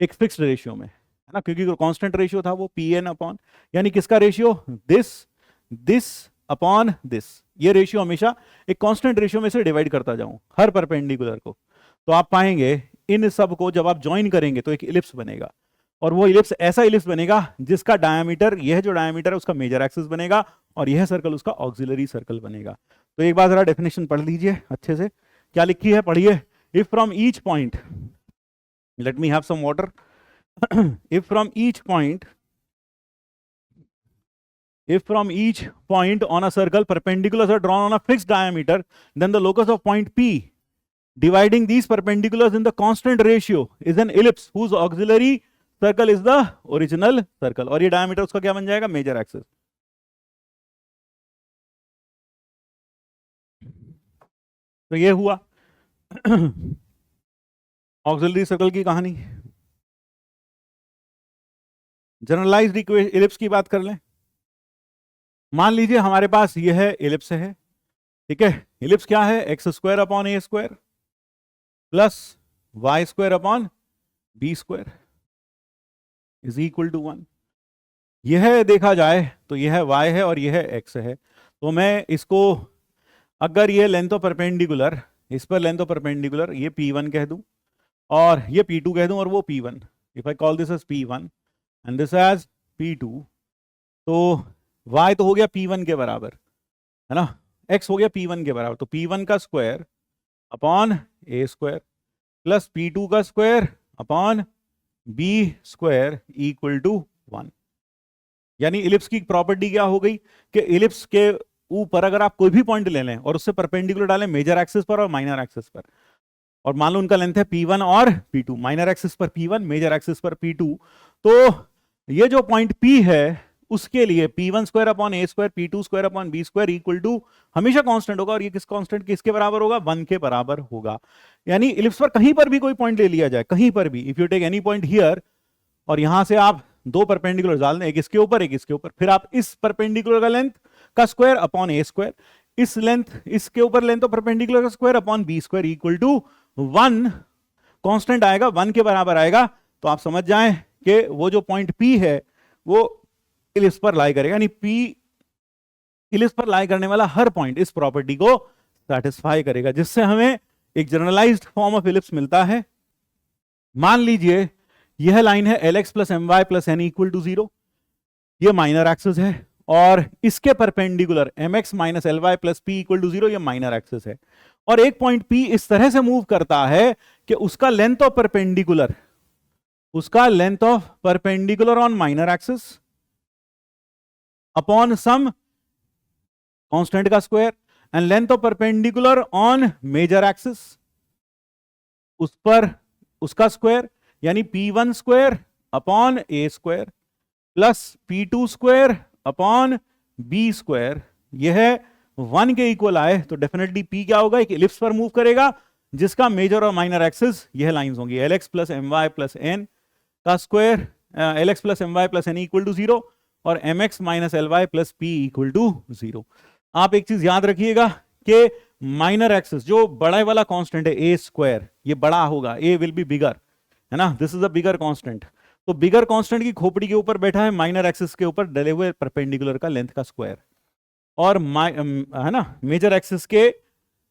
एक फिक्स्ड रेशियो में, है ना, क्योंकि कांस्टेंट रेशियो था वो Pn अपॉन, यानी किसका रेशियो? दिस अपॉन दिस, ये रेशियो हमेशा एक कांस्टेंट रेशियो में से डिवाइड करता जाऊं हर परपेंडिकुलर को, तो आप पाएंगे इन सब को जब आप ज्वाइन करेंगे तो एक इलिप्स बनेगा, और वो इलिप्स ऐसा इलिप्स बनेगा जिसका डायमीटर, यह जो डायमीटर है उसका मेजर एक्सिस बनेगा और यह सर्कल उसका ऑक्सिलरी सर्कल बनेगा। तो एक बार जरा डेफिनेशन पढ़ लीजिए अच्छे से, क्या लिखी है पढ़िए। If from each point, let me have some water, if from each point on a circle perpendiculars are drawn on a fixed diameter, then the locus of point P dividing these perpendiculars in the constant ratio is an ellipse whose auxiliary circle is the original circle, और ये diameter उसका क्या बन जाएगा, major axis. तो ये हुआ auxiliary circle की कहानी। जनरलाइज्ड इलिप्स की बात कर लें। मान लीजिए हमारे पास यह है इलिप्स है, ठीक है। इलिप्स क्या है, x square upon a square plus y square upon b square is equal to 1। यह देखा जाए तो यह y है और यह x है, तो मैं इसको अगर ये लेंथ ऑफ परपेंडिकुलर, इस पर लेंथ ऑफ परपेंडिकुलर ये P1 कह दूं और ये P2 कह दूं और वो P1, if I call this as P1 and this as P2, तो y तो हो गया P1 के बराबर, है ना, x हो गया P1 के बराबर, तो P1 का square upon a square plus P2 का square upon b square equal to 1। यानी इलिप्स की प्रॉपर्टी क्या हो गई कि इलिप्स के ऊपर अगर आप कोई भी पॉइंट ले लें और उससे परपेंडिकुलर डालें मेजर एक्सिस पर और माइनर एक्सिस पर, और मान लो उनका लेंथ है P1 और P2, माइनर एक्सिस पर P1 मेजर एक्सिस पर P2, तो ये जो पॉइंट P है उसके लिए P1 square upon a square P2 square upon b square equal to हमेशा कांस्टेंट होगा, और ये किस कांस्टेंट किसके बराबर होगा, 1 के बराबर होगा। यानी इलिप्स पर कहीं पर भी कोई पॉइंट ले लिया जाए, कहीं पर भी, if you take any point here और यहां से आप दो परपेंडिकुलर डाल दें, एक इसके ऊपर एक इसके ऊपर, फिर आप इस परपेंडिकुलर का लेंथ का स्क्वायर अपॉन ए स्क्वायर, इस लेंथ इसके ऊपर लेंथ ऑफ परपेंडिकुलर का square upon b square equal to 1, constant आएगा 1 के बराबर आएगा। तो आप समझ जाएं कि वो जो पॉइंट P है वो इलिप्स पर लाई करेगा, यानी P इलिप्स पर लाई करने वाला हर पॉइंट इस प्रॉपर्टी को सेटिस्फाई करेगा, जिससे हमें एक जनरलाइज्ड फॉर्म ऑफ इलिप्स मिलता है। मान लीजिए यह लाइन है Lx plus m y plus n equal to 0, यह माइनर एक्सिस है, और इसके perpendicular mx minus l y plus p equal to 0 यह माइनर एक्सिस है, और एक पॉइंट P इस तरह से मूव करता है कि उसका length of perpendicular on minor axis upon some constant का square and length of perpendicular on major axis उस पर उसका स्क्वायर, यानी P1 square upon a square plus P2 square upon b square, यह 1 के इक्वल आए तो डेफिनेटली P क्या होगा, एक इलिप्स पर मूव करेगा जिसका मेजर और माइनर एक्सिस यह लाइंस होंगी, Lx plus m y plus n का square, Lx plus m y plus n equal to 0 और mx minus l y plus p equal to 0। आप एक चीज याद रखिएगा कि माइनर एक्सिस जो बड़ा वाला कांस्टेंट है ए स्क्वायर, ये बड़ा होगा, ए विल बी बिगर, है ना, this is a bigger constant. तो बिगर कांस्टेंट की खोपड़ी के ऊपर बैठा है माइनर एक्सिस के ऊपर डले हुए परपेंडिकुलर का लेंथ का स्क्वायर, और है ना मेजर एक्सिस के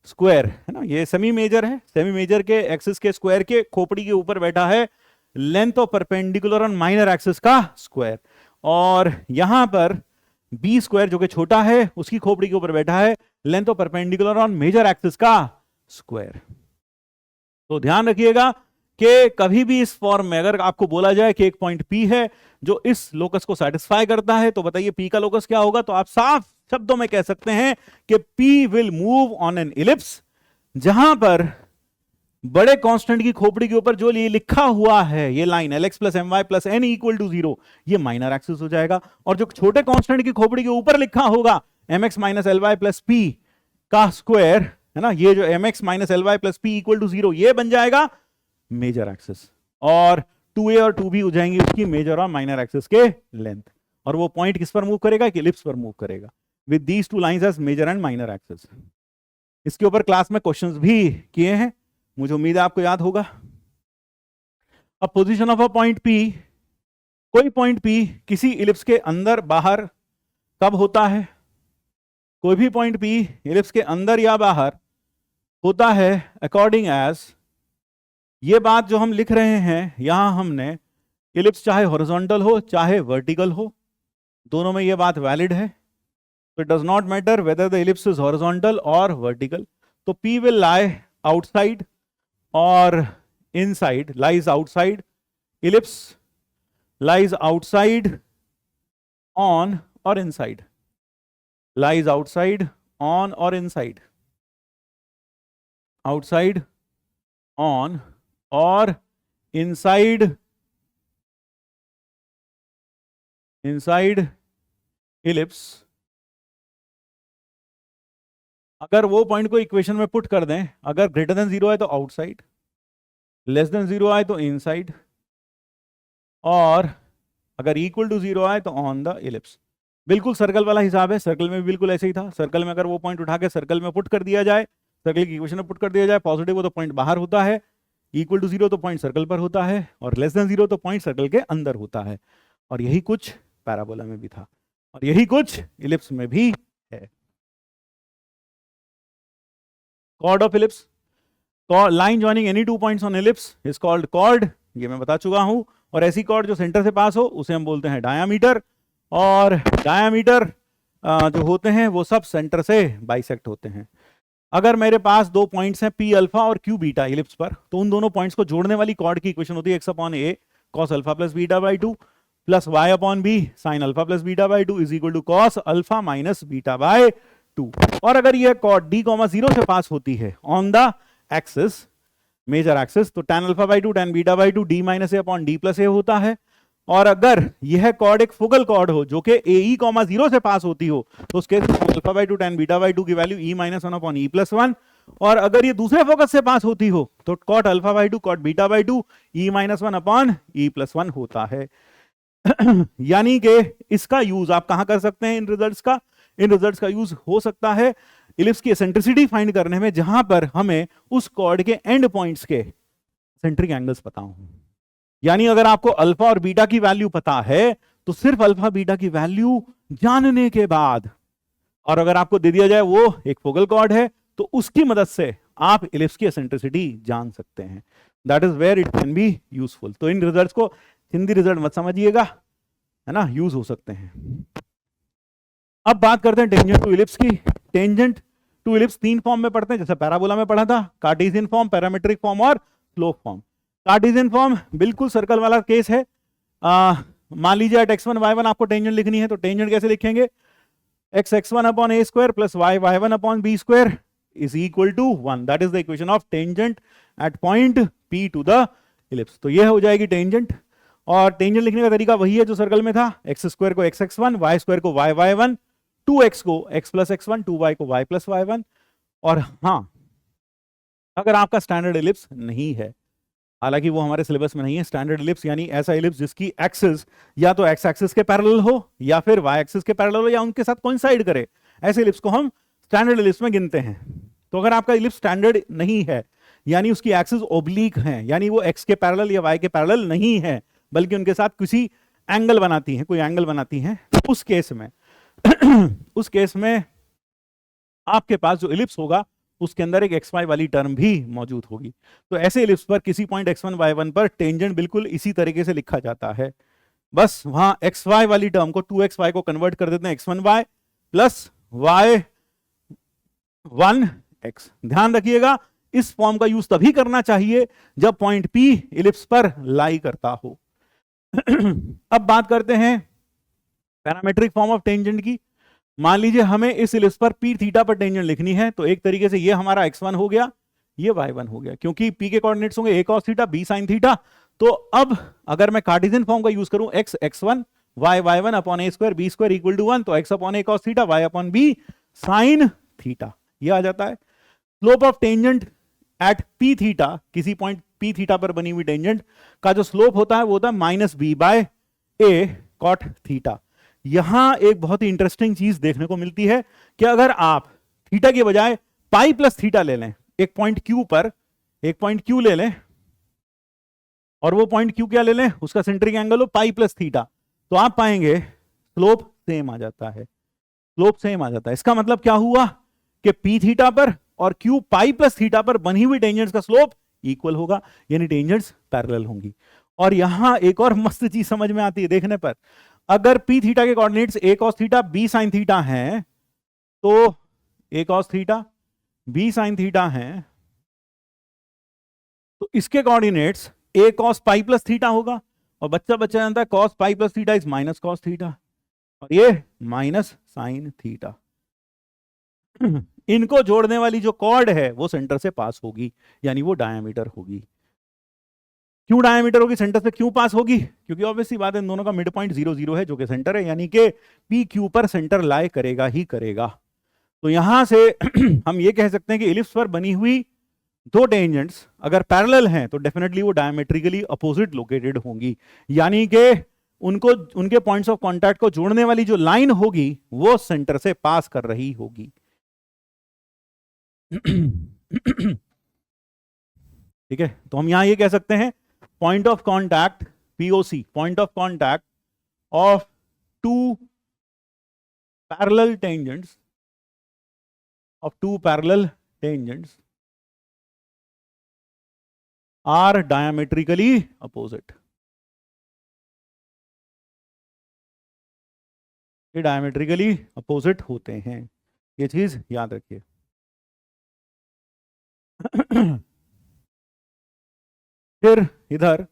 स्क्वायर, है ना, ये सेमी मेजर है, सेमी मेजर के एक्सिस के स्क्वायर के खोपड़ी के ऊपर बैठा है length of perpendicular on minor axis का स्क्वायर, और यहां पर बी स्क्वायर जो कि छोटा है उसकी खोपड़ी के ऊपर बैठा है length of perpendicular on major axis का स्क्वायर। तो ध्यान रखिएगा कि कभी भी इस फॉर्म में अगर आपको बोला जाए कि एक पॉइंट P है जो इस लोकस को सेटिस्फाई करता है, तो बताइए P का लोकस क्या होगा, तो आप साफ शब्दों में कह सकते हैं कि P will move on an ellipse जहां पर बड़े कांस्टेंट की खोपड़ी के ऊपर जो ये लिखा हुआ है ये line Lx plus m y plus n equal to 0 ये माइनर एक्सिस हो जाएगा, और जो छोटे कांस्टेंट की खोपड़ी के ऊपर लिखा होगा mx minus l y plus p का स्क्वायर, है ना, ये जो mx minus l y plus p equal to 0 ये बन जाएगा मेजर एक्सिस, और 2a और 2b हो जाएंगे उसकी मेजर और माइनर एक्सिस के लेंथ, और वो पॉइंट किस पर मूव करेगा, कि इलिप्स पर मूव करेगा with these two lines as major and minor axis. इसके ऊपर क्लास में क्वेश्चंस भी किए हैं, मुझे उम्मीद है आपको याद होगा। अब position of a point P, कोई पॉइंट P किसी इलिप्स के अंदर बाहर कब होता है, कोई भी पॉइंट P इलिप्स के अंदर या बाहर होता है अकॉर्डिंग एज, ये बात जो हम लिख रहे हैं यहां हमने इलिप्स चाहे हॉरिजॉन्टल हो चाहे वर्टिकल हो, दोनों में ये बात वैलिड है। तो it does not matter whether the ellipse is horizontal और वर्टिकल। तो P विल लाई आउटसाइड और inside, lies outside, ellipse lies outside on और इनसाइड, लाइज आउटसाइड ऑन और इनसाइड, आउटसाइड ऑन और इनसाइड, इनसाइड इलिप्स। अगर वो point को equation में पुट कर दें, अगर ग्रेटर देन 0 है तो आउटसाइड, लेस देन 0 आए तो इनसाइड, और अगर इक्वल टू 0 आए तो ऑन द इलिप्स। बिल्कुल सर्कल वाला हिसाब है, सर्कल में भी बिल्कुल ऐसे ही था। सर्कल में अगर वो पॉइंट उठा के सर्कल में पुट कर दिया जाए, सर्कल की इक्वेशन में पुट कर दिया जाए, पॉजिटिव हो तो पॉइंट बाहर होता है, इक्वल टू 0 तो पॉइंट सर्कल पर होता है, और लेस देन 0 तो पॉइंट सर्कल के अंदर होता है। और यही कुछ पैराबोला में भी था और यही कुछ इलिप्स में भी है। Chord of ellipse, line joining any two points on ellipse is called chord, ये मैं बता चुका हूं। और ऐसी कॉर्ड जो सेंटर से पास हो उसे हम बोलते हैं डायामीटर, और डायामीटर जो होते हैं वो सब सेंटर से बाइसेक्ट होते हैं। अगर मेरे पास दो पॉइंट्स हैं P अल्फा और Q बीटा इलिप्स पर, तो उन दोनों पॉइंट्स को जोड़ने वाली कॉर्ड की इक्वेशन होती है x upon a cos alpha plus beta by 2 प्लस y upon b sin alpha plus beta by 2 is equal to cos alpha minus beta by 2। और अगर यह कॉर्ड d, 0 से पास होती है on the axis, major axis, तो tan alpha by 2 tan beta by 2 d minus a upon d plus a होता है। और अगर यह कॉर्ड एक फोकल कॉर्ड हो जो कि AE, 0 से पास होती हो, तो उस केस में alpha by 2 tan beta by 2 की value E minus 1 upon E plus 1। और अगर ये दूसरे फोकस से पास होती हो तो cot alpha by 2 cot beta by 2 E minus 1 upon E plus 1 होता है। यानी कि इसका यूज आप कहां कर सकते हैं? इन रिजल्ट्स का यूज हो सकता है इलिप्स की एसेंट्रिसिटी फाइंड करने में, जहां पर हमें उस कॉर्ड के एंड पॉइंट्स के सेंट्रिक एंगल्स पता हो। यानी अगर आपको अल्फा और बीटा की वैल्यू पता है तो सिर्फ अल्फा बीटा की वैल्यू जानने के बाद, और अगर आपको दे दिया जाए वो एक फोकल कॉर्ड है, तो उसकी मदद से आप इलिप्स की एसेंट्रिसिटी जान सकते हैं। That is where it can be useful. तो इन रिजल्ट्स को हिंदी रिजल्ट मत समझिएगा, है ना, यूज हो सकते हैं। अब बात करते हैं टेंजेंट टू इलिप्स की। टेंजेंट टू इलिप्स तीन फॉर्म में पढ़ते हैं, जैसे पैराबोला में पढ़ा था, कार्टेशियन फॉर्म, पैरामेट्रिक फॉर्म और स्लोप फॉर्म। कार्टेशियन फॉर्म बिल्कुल सर्कल वाला केस है। मान लीजिए एट x1 y1 आपको टेंजेंट लिखनी है, तो टेंजेंट कैसे लिखेंगे? x1 upon a square plus y1 upon b square is equal to 1। That is the equation of tangent at point P to the ellipse. तो यह हो जाएगी टेंजेंट, और टेंजेंट लिखने का तरीका वही है जो सर्कल में था। x स्क्वायर को x1, y स्क्वायर को y1, 2x को x प्लस x1, 2y को y प्लस y1। और हाँ, अगर आपका स्टैंडर्ड इलिप्स नहीं है, हालांकि वो हमारे सिलेबस में नहीं है, स्टैंडर्ड इलिप्स यानी ऐसा इलिप्स जिसकी एक्सिस या तो एक्स एक्सिस के पैरेलल हो या फिर वाई एक्सिस के पैरेलल हो या उनके साथ कोइंसाइड करे, ऐसे इलिप्स को हम स्टैंडर्ड इलिप्स में गिनते हैं। तो अगर आपका इलिप्स स्टैंडर्ड नहीं है, यानी उसकी एक्सिस ओब्लीक है, यानी वो एक्स के पैरेलल या वाई के पैरेलल नहीं है, बल्कि उनके साथ किसी एंगल बनाती है, कोई एंगल बनाती है, तो उस केस में उस केस में आपके पास जो इलिप्स होगा उसके अंदर एक xy वाली टर्म भी मौजूद होगी। तो ऐसे इलिप्स पर किसी पॉइंट x1 y1 पर टेंजेंट बिल्कुल इसी तरीके से लिखा जाता है। बस वहां xy वाली टर्म को 2xy को कन्वर्ट कर देते हैं x1y प्लस y1x। ध्यान रखिएगा, इस फॉर्म का यूज तभी करना चाहिए जब पॉइंट P इलिप्स पर लाई करता हो। अब बात करते हैं पैरामेट्रिक फॉर्म ऑफ टेंजेंट की। मान लीजिए हमें इस इलिप्स पर P थीटा पर टेंजेंट लिखनी है, तो एक तरीके से ये हमारा x1 हो गया, ये y1 हो गया, क्योंकि P के कोऑर्डिनेट्स होंगे a cos theta, b sin theta. तो अब अगर मैं कार्टेशियन फॉर्म का यूज करूं, x x1 y y1 upon a square b square equal to 1, तो x upon a cos theta, y upon b sin theta, ये आ जाता है। Slope of tangent at P theta, किसी पॉइंट P थीटा पर बनी हुई टेंजेंट का जो स्लोप होता है वो होता है minus b by a cot theta. यहां एक बहुत ही इंटरेस्टिंग चीज देखने को मिलती है कि अगर आप थीटा के बजाय पाई प्लस थीटा ले लें, एक पॉइंट Q पर एक पॉइंट Q ले लें, और वो पॉइंट Q क्या ले लें, उसका सेंट्रिक एंगल हो पाई प्लस थीटा, तो आप पाएंगे स्लोप सेम आ जाता है। स्लोप सेम आ जाता है। इसका मतलब क्या हुआ कि पी थीटा पर और क्यू पाई प्लस थीटा पर बनी हुई टेंजेंट्स का स्लोप इक्वल होगा, यानी टेंजेंट्स पैरेलल होंगी। और यहां एक और मस्त चीज समझ में आती है देखने पर, अगर पी थीटा के coordinates a cos theta b sin theta हैं, तो a cos theta b sin theta हैं, तो इसके coordinates a cos pi plus theta होगा। और बच्चा बच्चा जानता है cos pi plus theta is minus cos theta, और ये माइनस साइन थीटा। इनको जोड़ने वाली जो कॉर्ड है वो सेंटर से पास होगी, यानी वो डायमीटर होगी। क्यों डायमीटर होगी, सेंटर से क्यों पास होगी? क्योंकि ऑब्वियसली बात है इन दोनों का मिड पॉइंट 0 0 है जो कि सेंटर है, यानी कि पी क्यू पर सेंटर लाई करेगा ही करेगा। तो यहां से हम ये कह सकते हैं कि इलिप्स पर बनी हुई दो टेंजेंट्स अगर पैरेलल हैं तो डेफिनेटली वो डायमेट्रिकली अपोजिट लोकेटेड होंगी, यानी कि उनको उनके पॉइंट्स ऑफ कांटेक्ट को जोड़ने वाली जो लाइन होगी वो सेंटर से पास कर रही होगी। ठीक है, तो हम यहां ये कह सकते हैं point of contact POC, point of contact of two parallel tangents, of two parallel tangents are diametrically opposite. ये डायमेट्रिकली अपोजिट होते हैं, ये चीज याद रखिए। फिर इधर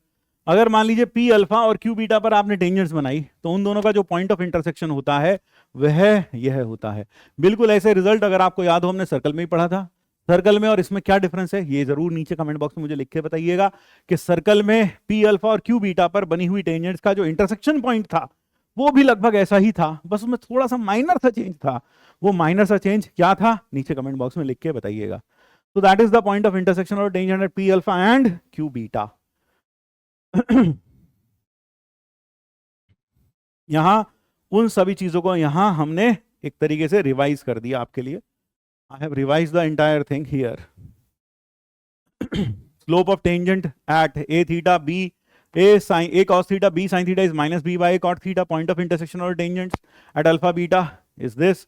अगर मान लीजिए पी अल्फा और क्यू बीटा पर आपने टेंजेंट्स बनाई, तो उन दोनों का जो पॉइंट ऑफ इंटरसेक्शन होता है वह यह होता है। बिल्कुल ऐसे रिजल्ट अगर आपको याद हो हमने सर्कल में ही पढ़ा था। सर्कल में और इसमें क्या डिफरेंस है ये जरूर नीचे कमेंट बॉक्स में मुझे लिख के बताइएगा कि सर्कल में पी अल्फा और क्यू बीटा पर बनी हुई टेंजेंट्स का जो इंटरसेक्शन पॉइंट था वो भी लगभग ऐसा ही था, बस उसमें थोड़ा सा माइनर सा चेंज था। वो माइनर सा चेंज क्या था नीचे कमेंट बॉक्स में लिख के बताइएगा। तो that is the point of intersection of tangent eight P alpha and Q beta. यहां उन सभी चीजों को यहां हमने एक तरीके से रिवाइज कर दिया आपके लिए। I have revise the entire thing here. Slope of tangent at a theta b a sin a cos theta b sin theta is minus b by a cot theta. Point of intersection of tangents at alpha beta is this.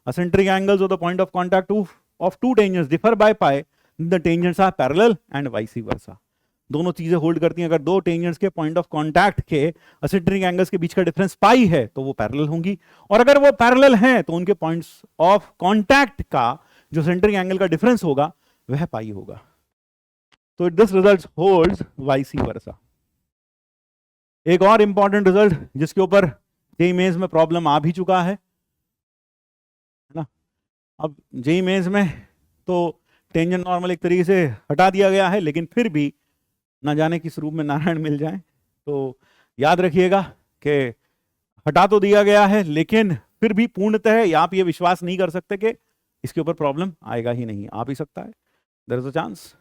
Eccentric angles of the point of contact of two tangents differ by pi. The tangents are parallel and vice versa. दोनों चीजें hold करती हैं। अगर दो tangents के point of contact के eccentric angles के बीच का डिफरेंस पाई है तो वो पैरेलल होंगी, और अगर वो पैरेलल हैं तो उनके पॉइंट्स ऑफ कांटेक्ट का जो सेंट्रिक एंगल का डिफरेंस होगा वह पाई होगा। तो this result holds vice versa. एक और इंपॉर्टेंट रिजल्ट जिसके ऊपर जेईई मेंस में प्रॉब्लम आ भी चुका है ना। अब जेईई मेंस में तो टेंजेंट नॉर्मल एक तरीके से हटा दिया गया है, लेकिन फिर भी ना जाने किस रूप में नारायण मिल जाए, तो याद रखिएगा कि हटा तो दिया गया है लेकिन फिर भी पूर्णतः या आप ये विश्वास नहीं कर सकते कि इसके ऊपर प्रॉब्लम आएगा ही नहीं, आ भी सकता है, देयर इज अ चांस।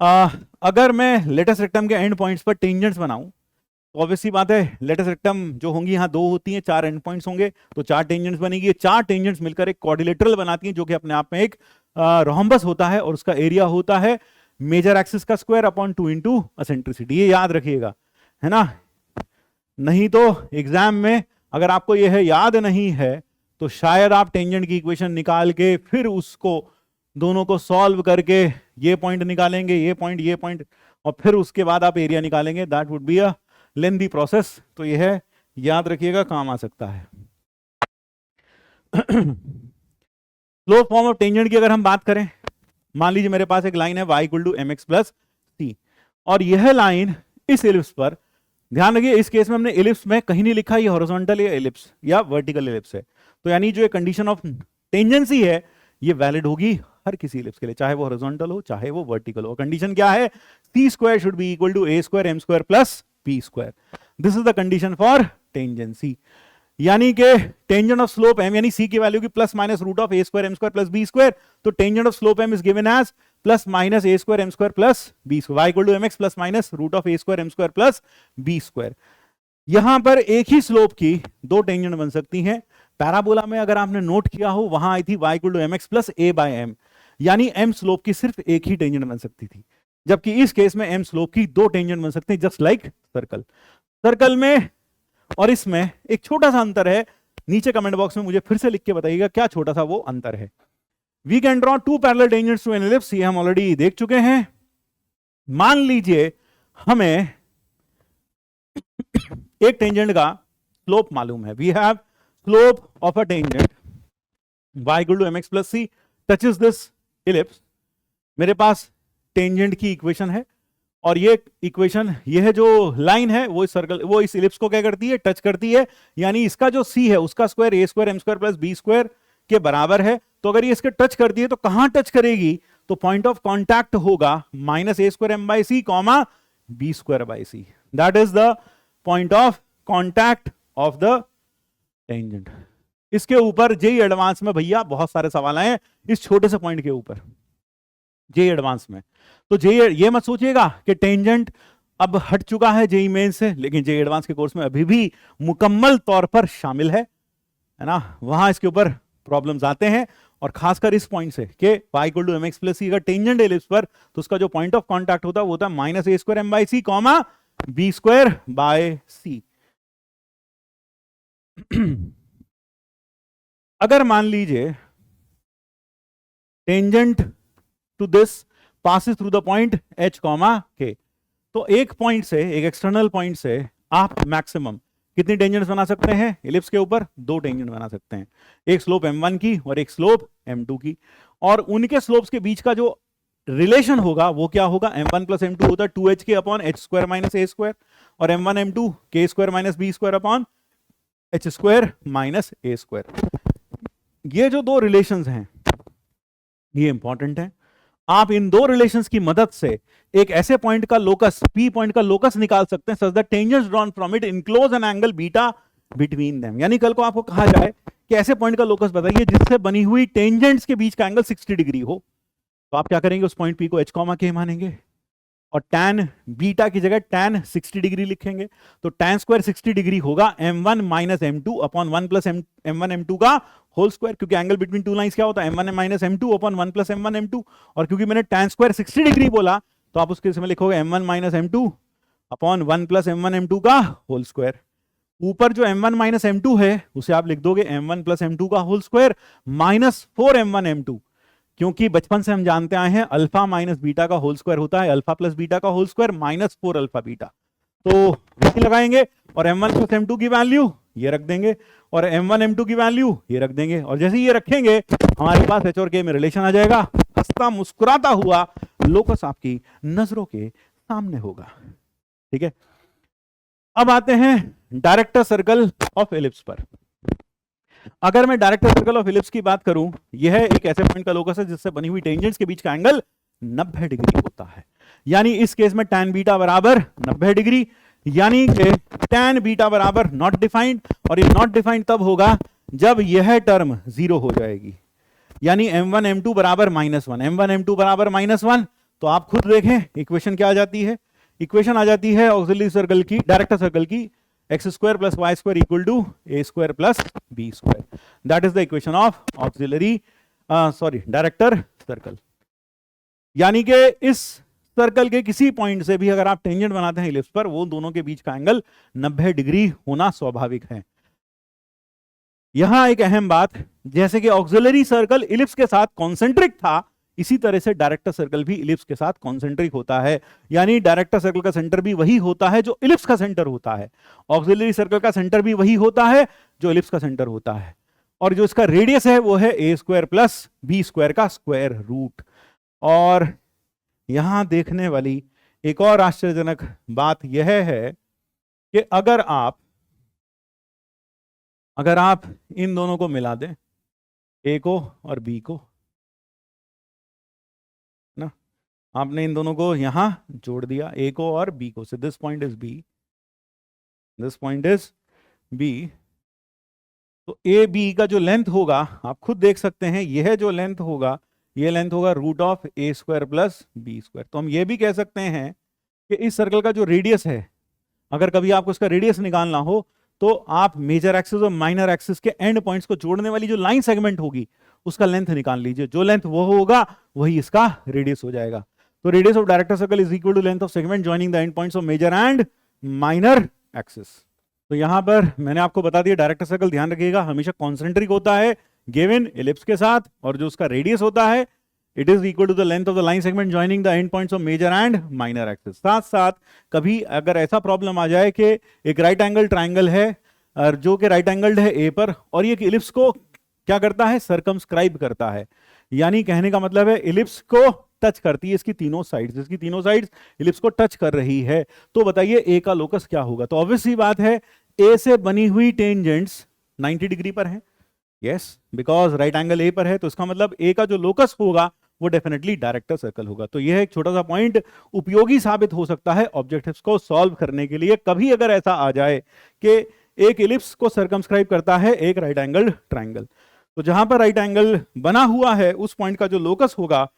अगर मैं लेटेस्ट रेक्टम के एंड पॉइंट्स पर टेंजेंट्स बनाऊं तो ऑब्वियसली बात है लेटेस्ट रेक्टम जो होंगी यहाँ दो होती हैं, 4 एंड पॉइंट्स होंगे तो 4 टेंजेंट्स बनेगी। ये 4 टेंजेंट्स मिलकर एक क्वाड्रिलेटरल बनाती हैं जो कि अपने आप में एक रोम्बस होता है और उसका एरिया होता है मेजर एक्सिस का स्क्वायर अपॉन 2 इंटू एसेंट्रिसिटी। ये याद रखिएगा, है ना। नहीं तो एग्जाम में अगर आपको यह याद नहीं है तो शायद आप टेंजेंट की इक्वेशन निकाल के फिर उसको दोनों को सॉल्व करके ये पॉइंट निकालेंगे, ये पॉइंट, और फिर उसके बाद आप एरिया निकालेंगे। That would be a lengthy process. तो यह याद रखिएगा, काम आ सकता है। स्लोप फॉर्म ऑफ टेंजेंट की अगर हम बात करें, मान लीजिए मेरे पास एक लाइन है y equal to mx plus c, और यह लाइन इस एलिप्स पर, ध्यान रखिए इस केस में हमने एलिप्स में कहीं नहीं लिखा ये हॉरिजॉन्टल या एलिप्स या वर्टिकल एलिप्स है, तो यानी जो कंडीशन ऑफ टेंजेंसी है ये वैलिड होगी हर किसी एलिप्स के लिए, चाहे वो हॉरिजॉन्टल हो चाहे वो वर्टिकल हो। कंडीशन क्या है? C square should be equal to a square m square plus b square. This is the condition for tangency, यानी कि टेंजेंट ऑफ स्लोप m यानी c की वैल्यू की plus minus root of a square m square plus b square, तो tangent of slope m is given as plus minus a square m square plus b square, y equal to mx plus minus root of a square m square plus b square. यहां पर एक ही slope की दो tangent बन सकती हैं। Parabola में अगर आपने नोट किया हो वहां आई थी y equal to mx plus a by m, यानी m स्लोप की सिर्फ एक ही टेंजेंट बन सकती थी, जबकि इस केस में m स्लोप की दो टेंजेंट बन सकती हैं, जस्ट लाइक सर्कल। सर्कल में और इसमें एक छोटा सा अंतर है, नीचे कमेंट बॉक्स में मुझे फिर से लिख के बताइएगा क्या छोटा सा वो अंतर है। We can draw two parallel tangents to an ellipse, ये हम ऑलरेडी देख चुके हैं। मान लीजिए हमें एक टेंजेंट का स्लोप मालूम है। We have slope of a tangent y equal to mx plus c touches this ellipse. मेरे पास टेंजेंट की इक्वेशन है और ये इक्वेशन, यह जो लाइन है वो इस सर्कल, वो इस इलिप्स को क्या करती है, टच करती है। यानी इसका जो c है उसका square a square m square plus b square के बराबर है। तो अगर ये इसके टच करती है तो कहां टच करेगी, तो पॉइंट ऑफ कॉन्टैक्ट होगा minus a square m by c comma b square by c. That is the point of contact of the tangent. इसके ऊपर जेई एडवांस में भैया बहुत सारे सवाल आए इस छोटे से पॉइंट के ऊपर जेई एडवांस में। तो जेई ये मत सोचिएगा कि टेंजेंट अब हट चुका है जेई मेन से, लेकिन जेई एडवांस के कोर्स में अभी भी मुकम्मल तौर पर शामिल है ना। वहां इसके ऊपर प्रॉब्लम्स आते हैं और खासकर इस पॉइंट से कि y equal to mx plus c का टेंजेंट एलिप्स पर, तो उसका जो पॉइंट ऑफ कॉन्टैक्ट होता है वो होता है minus a square m by c comma b square by c. अगर मान लीजिए tangent to this passes through the point h comma k, तो एक पॉइंट से, एक एक्सटर्नल पॉइंट से आप मैक्सिमम कितनी टेंजेंट्स बना सकते हैं इलिप्स के ऊपर, दो टेंजेंट बना सकते हैं, एक स्लोप m1 की और एक स्लोप m2 की। और उनके स्लोप्स के बीच का जो रिलेशन होगा वो क्या होगा, m1 प्लस m2 होता है 2h के upon h square minus a square, और m1 m2 k square minus b square upon h square minus a square. ये जो दो रिलेशंस हैं ये इंपॉर्टेंट है। आप इन दो रिलेशंस की मदद से एक ऐसे पॉइंट का लोकस, P पॉइंट का लोकस निकाल सकते हैं, such that tangents drawn from it enclose an angle beta between them. यानी कल को आपको कहा जाए कि ऐसे पॉइंट का लोकस बताइए जिससे बनी हुई टेंजेंट्स के बीच का एंगल 60 डिग्री हो, तो आप क्या करेंगे, उस पॉइंट P को h कॉमा k मानेंगे और tan बीटा की जगह tan 60 डिग्री लिखेंगे। तो tan स्क्वायर 60 डिग्री होगा m1 minus m2 upon 1 plus m1 m2 का होल स्क्वायर, क्योंकि एंगल बिटवीन टू लाइंस क्या होता है, m1 minus m2 upon 1 plus m1 m2। और क्योंकि मैंने tan स्क्वायर 60 डिग्री बोला तो आप उसके समय लिखोगे m1 minus m2 upon 1 plus m1 m2 का होल स्क्वायर। ऊपर जो m1 माइनस m2 है उसे आप लिख दोगे m1 प्लस m2 का whole square minus 4m1 m2, क्योंकि बचपन से हम जानते आए हैं अल्फा माइनस बीटा का होल स्क्वायर होता है अल्फा प्लस बीटा का whole square minus 4 alpha beta. तो वही लगाएंगे और m1 प्लस m2 की वैल्यू ये रख देंगे और m1 m2 की वैल्यू ये रख देंगे, और जैसे ये रखेंगे हमारे पास h और k में रिलेशन आ जाएगा। हंसता मुस्कुराता हुआ लोकस आपकी नजरों के सामने होगा। ठीक है, अब आते हैं डायरेक्टर सर्कल ऑफ एलिप्स पर। अगर मैं डायरेक्टर सर्कल ऑफ एलिप्स की बात करूं, यह एक ऐसे पॉइंट का लोकस है जिससे बनी हुई टेंजेंट्स के बीच का एंगल 90 डिग्री होता है। यानी इस केस में tan बीटा बराबर 90 डिग्री, यानी कि tan बीटा बराबर नॉट डिफाइंड, और ये नॉट डिफाइंड तब होगा जब यह टर्म जीरो हो जाएगी। यानी m1 m2 बराबर -1, m1 m2 बराबर -1। तो आप खुद देखें इक्वेशन क्या आ जाती है, इक्वेशन आ जाती है ऑक्सिलरी सर्कल की, डायरेक्टर सर्कल की, x square plus y square equal to a square plus b square. That is the equation of auxiliary director circle. यानी कि इस सर्कल के किसी पॉइंट से भी अगर आप टेंजेंट बनाते हैं इलिप्स पर, वो दोनों के बीच का एंगल 90 डिग्री होना स्वाभाविक है। यहां एक अहम बात, जैसे कि ऑक्सिलरी सर्कल इलिप्स के साथ कॉन्सेंट्रिक था, इसी तरह से डायरेक्टर सर्कल भी इलिप्स के साथ कॉन्सेंट्रिक होता है। यानी डायरेक्टर सर्कल का सेंटर भी वही होता है जो इलिप्स का सेंटर होता है, ऑक्सिलरी सर्कल का सेंटर भी वही होता है जो इलिप्स का सेंटर होता है, और जो इसका रेडियस है वो है a square plus b square का स्क्वायर रूट। और यहां देखने वाली एक और आश्चर्यजनक बात यह है कि अगर आप इन दोनों को मिला दें, a को और b को, ना, आपने इन दोनों को यहां जोड़ दिया, a को और b को, से this point is b, this point is b। तो ए बी का जो लेंथ होगा आप खुद देख सकते हैं, यह जो लेंथ होगा ये लेंथ होगा root of a square plus b square. तो हम ये भी कह सकते हैं कि इस सर्कल का जो रेडियस है, अगर कभी आपको इसका रेडियस निकालना हो तो आप मेजर एक्सिस और माइनर एक्सिस के एंड पॉइंट्स को जोड़ने वाली जो लाइन सेगमेंट होगी उसका लेंथ निकाल लीजिए, जो लेंथ वो होगा वही इसका रेडियस हो जाएगा। तो radius of director circle is equal to length of segment joining the end points of major and minor axis. तो यहां पर मैंने आपको बता दिया डायरेक्टर सर्कल ध्यान रखिएगा हमेशा कॉन्सेंट्रिक होता है गिवन इलिप्स के साथ, और जो उसका रेडियस होता है it is equal to the length of the line segment joining the end points of major and minor axis. साथ साथ कभी अगर ऐसा प्रॉब्लम आ जाए कि एक राइट एंगल ट्राइंगल है और जो कि राइट एंगल्ड है ए पर, और ये इलिप्स को क्या करता है, सरकमस्क्राइब करता है, यानी कहने का मतलब है इलिप्स को टच करती है इसकी तीनों साइड्स, इसकी तीनों साइड्स इलिप्स को टच कर रही है। तो बताइए ए का लोकस क्या होगा? तो ऑब्वियस सी बात है ए से बनी हुई टेंजेंट्स 90 डिग्री पर है, yes, because right angle A पर है, तो इसका मतलब ए का जो लोकस होगा वो डेफिनेटली डायरेक्टर सर्कल होगा। तो यह एक छोटा सा पॉइंट उपयोगी साबित हो सकता है ऑब्जेक्टिव्स को सॉल्व करने के लिए। कभी अगर ऐसा आ जाए कि एक इलिप्स को सर्कमस्क्राइब करता है एक राइट एंगल ट्राइंगल, तो जहां पर राइट एंगल बना हुआ है उस पॉइंट का जो लोकस होगा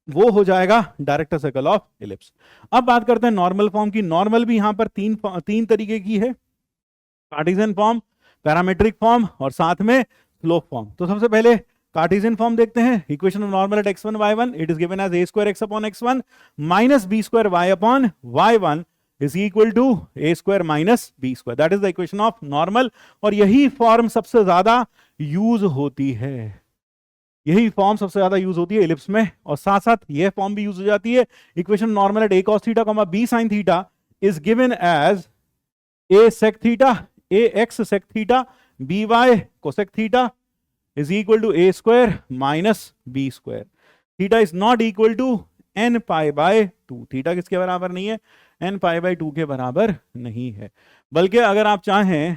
वो हो जाएगा डायरेक्टर सर्कल ऑफ इलिप्स। अब बात करते हैं नॉर्मल फॉर्म की। नॉर्मल भी यहां पर तीन तरीके की है, कार्टेशियन फॉर्म, पैरामेट्रिक फॉर्म और साथ में स्लोप फॉर्म। तो सबसे पहले कार्टेशियन फॉर्म देखते हैं। Equation of normal at x1 y1 it is given as a square x upon x1 minus b square y upon y1 is equal to a square minus b square. That is the equation of normal, और यही form सबसे ज्यादा use होती है, यही form सबसे ज्यादा use होती है इलिप्स में, और साथ साथ यह फॉर्म भी यूज हो जाती है। Equation normal at a cos theta b sin theta is given as a sec theta ax sec theta by cosec theta is equal to a square minus b square. Theta is not equal to n pi by 2. Theta किसके बराबर नहीं है? n pi by 2 के बराबर नहीं है। बल्कि अगर आप चाहें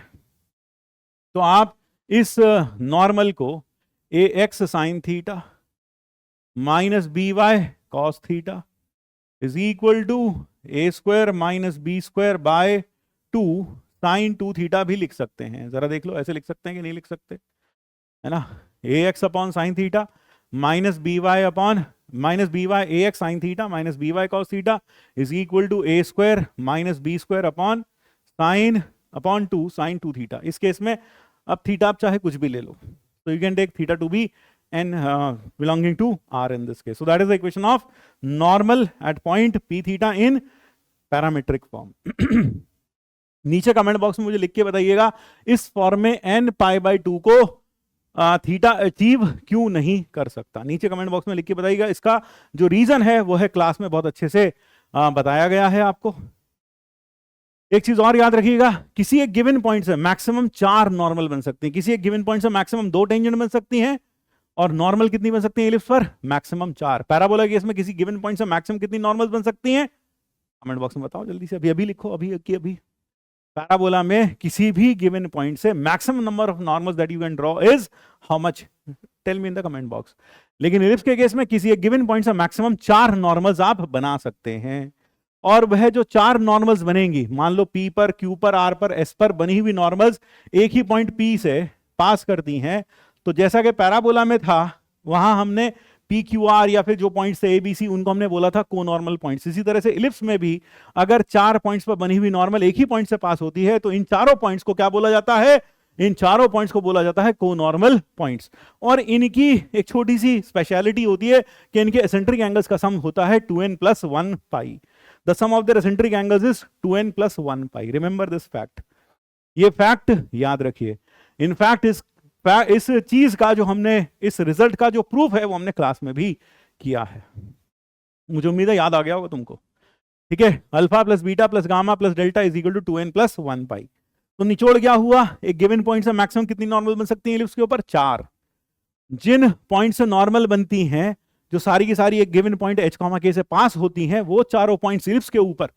तो आप इस नॉर्मल को ax sin theta minus b y cos theta is equal to a square minus B square by 2 sign 2 theta भी लिख सकते हैं। जरा देख लो, ऐसे लिख सकते हैं कि नहीं लिख सकते, है ना? A x upon sin theta minus b y upon minus b y a x sin theta minus b y cos theta is equal to a square minus B square upon sin upon 2 sign 2 theta. इस case में अब theta आप चाहे कुछ भी ले लो, तो you can take theta to be an belonging to R in this case. So that is the equation of normal at point P theta in parametric form. नीचे कमेंट बॉक्स में मुझे लिख के बताइएगा इस फॉर्म में n पाई बाई 2 को theta achieve क्यों नहीं कर सकता। नीचे कमेंट बॉक्स में लिख के बताइएगा। इसका जो रीजन है वो है क्लास में बहुत अच्छे से बताया गया है आपको। एक चीज और याद रखिएगा, किसी एक गिवन पॉइंट से मैक्सिमम 4 नॉर्मल बन सकती हैं, किसी एक गिवन पॉइंट से मैक्सिमम 2 टेंजेंट बन सकती हैं, और नॉर्मल कितनी बन सकती है इलिप्स पर? मैक्सिमम 4। पैराबोला केस में किसी गिवन पॉइंट से मैक्सिमम कितनी नॉर्मल बन सकती हैं? कमेंट बॉक्स में बताओ जल्दी से, अभी अभी लिखो, अभी पैराबोला में किसी भी गिवन पॉइंट से maximum number of normals that you can draw is how much? Tell me in the comment box. लेकिन इलिप्स के केस में किसी एक गिवन पॉइंट से मैक्सिमम 4 नॉर्मल्स आप बना सकते हैं, और वह जो 4 नॉर्मल्स बनेंगी, मान लो P पर, Q पर, R पर, S पर बनी हुई नॉर्मल्स एक ही पॉइंट P से पास करती हैं, तो जैसा कि पैराबोला में था वहां हमने पी क्यू आर या फिर जो पॉइंट्स थे एबीसी उनको हमने बोला था को नॉर्मल पॉइंट्स। इसी तरह से इलिप्स में भी अगर 4 पॉइंट्स पर बनी हुई नॉर्मल एक ही पॉइंट से पास होती है तो इन चारों पॉइंट्स को क्या बोला जाता है? इन चारों पॉइंट्स को बोला जाता है को नॉर्मल पॉइंट्स। और इनकी एक छोटी सी स्पेशलिटी होती है कि इनके एसेंट्रिक एंगल्स का सम होता है 2n + 1 pi. The sum of their eccentric angles is 2n + 1 pi. Remember this fact, ये फैक्ट याद रखिए। इनफैक्ट इस चीज का जो हमने, इस रिजल्ट का जो प्रूफ है वो हमने क्लास में भी किया है। मुझे उम्मीद है याद आ गया होगा तुमको, ठीक है? Alpha plus beta plus gamma plus delta is equal to 2n + 1 pi. तो निचोड़ क्या हुआ? एक गिवन पॉइंट से मैक्सिमम कितनी नॉर्मल बन सकती है इसके ऊपर? 4। जिन पॉइंट से नॉर्मल बनती हैं, जो सारी की सारी एक गिवन पॉइंट h, k से पास होती हैं, वो चारों पॉइंट्स इलिप्स के ऊपर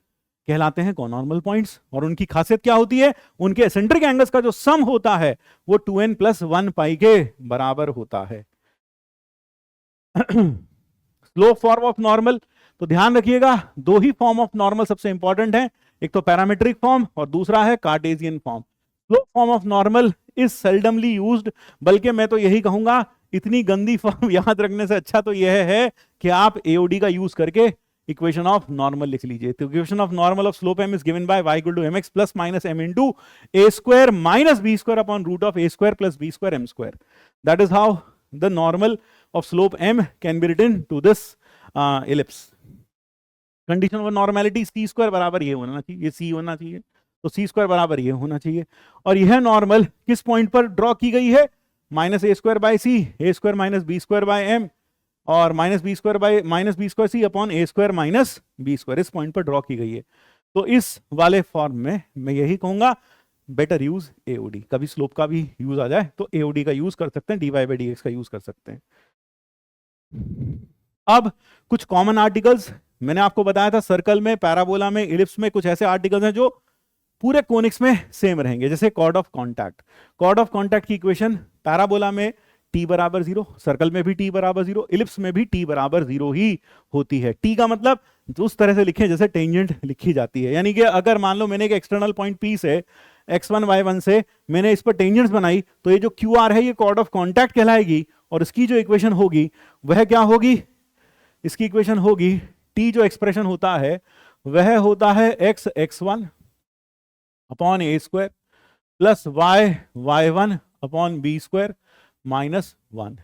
कहलाते हैं कोनॉर्मल पॉइंट्स। और उनकी खासियत क्या होती है? उनके एसेंट्रिक एंगल्स का जो सम होता है वो 2n + 1 पाई के बराबर होता है। स्लोप फॉर्म ऑफ नॉर्मल, तो ध्यान रखिएगा 2 ही फॉर्म ऑफ नॉर्मल सबसे इंपॉर्टेंट है, एक तो पैरामेट्रिक फॉर्म और दूसरा है Cartesian form. Slope form of normal is सेल्डमली used, बल्कि मैं तो यही कहूंगा इतनी गंदी फॉर्म याद रखने से अच्छा तो यह है कि आप एओडी का यूज करके इक्वेशन ऑफ नॉर्मल लिख लीजिए। तो equation of normal of slope m is given by y = mx + -m * a² - b² upon √a² + b² m²। That is how the normal of slope m can be written to this ellipse. Condition of normality c² बराबर ये होना चाहिए, ये c होना चाहिए। तो सी square बराबर ये होना चाहिए। और यह नॉर्मल किस पॉइंट पर ड्रॉ की गई है? Minus a square by c, a square minus B square by m, और minus B square c upon a square minus B square, इस पॉइंट पर ड्रॉ की गई है। तो इस वाले फॉर्म में मैं यही कहूंगा बेटर यूज एओडी। कभी स्लोप का भी यूज आ जाए तो एओडी का यूज कर सकते हैं, डीवाई बाई डी एक्स का यूज कर सकते हैं। अब कुछ कॉमन आर्टिकल्स, मैंने आपको बताया था सर्कल में, पैराबोला में, इलिप्स में कुछ ऐसे आर्टिकल्स हैं जो पूरे कोनिक्स में सेम रहेंगे, जैसे chord of contact. Chord of contact की इक्वेशन पैराबोला में t बराबर 0, सर्कल में भी t बराबर 0, इलिप्स में भी t बराबर 0 ही होती है। t का मतलब उस तरह से लिखें जैसे टेंजेंट लिखी जाती है, यानी कि अगर मान लो मैंने एक एक्सटर्नल पॉइंट P से x1 y1 से मैंने इस पर टेंजेंट्स बनाई, तो ये जो QR है ये कॉर्ड ऑफ कॉन्टैक्ट कहलाएगी, और इसकी जो इक्वेशन होगी वह क्या होगी? इसकी इक्वेशन होगी, t जो एक्सप्रेशन होता है वह होता है x1 upon a square plus y1 upon b square minus 1।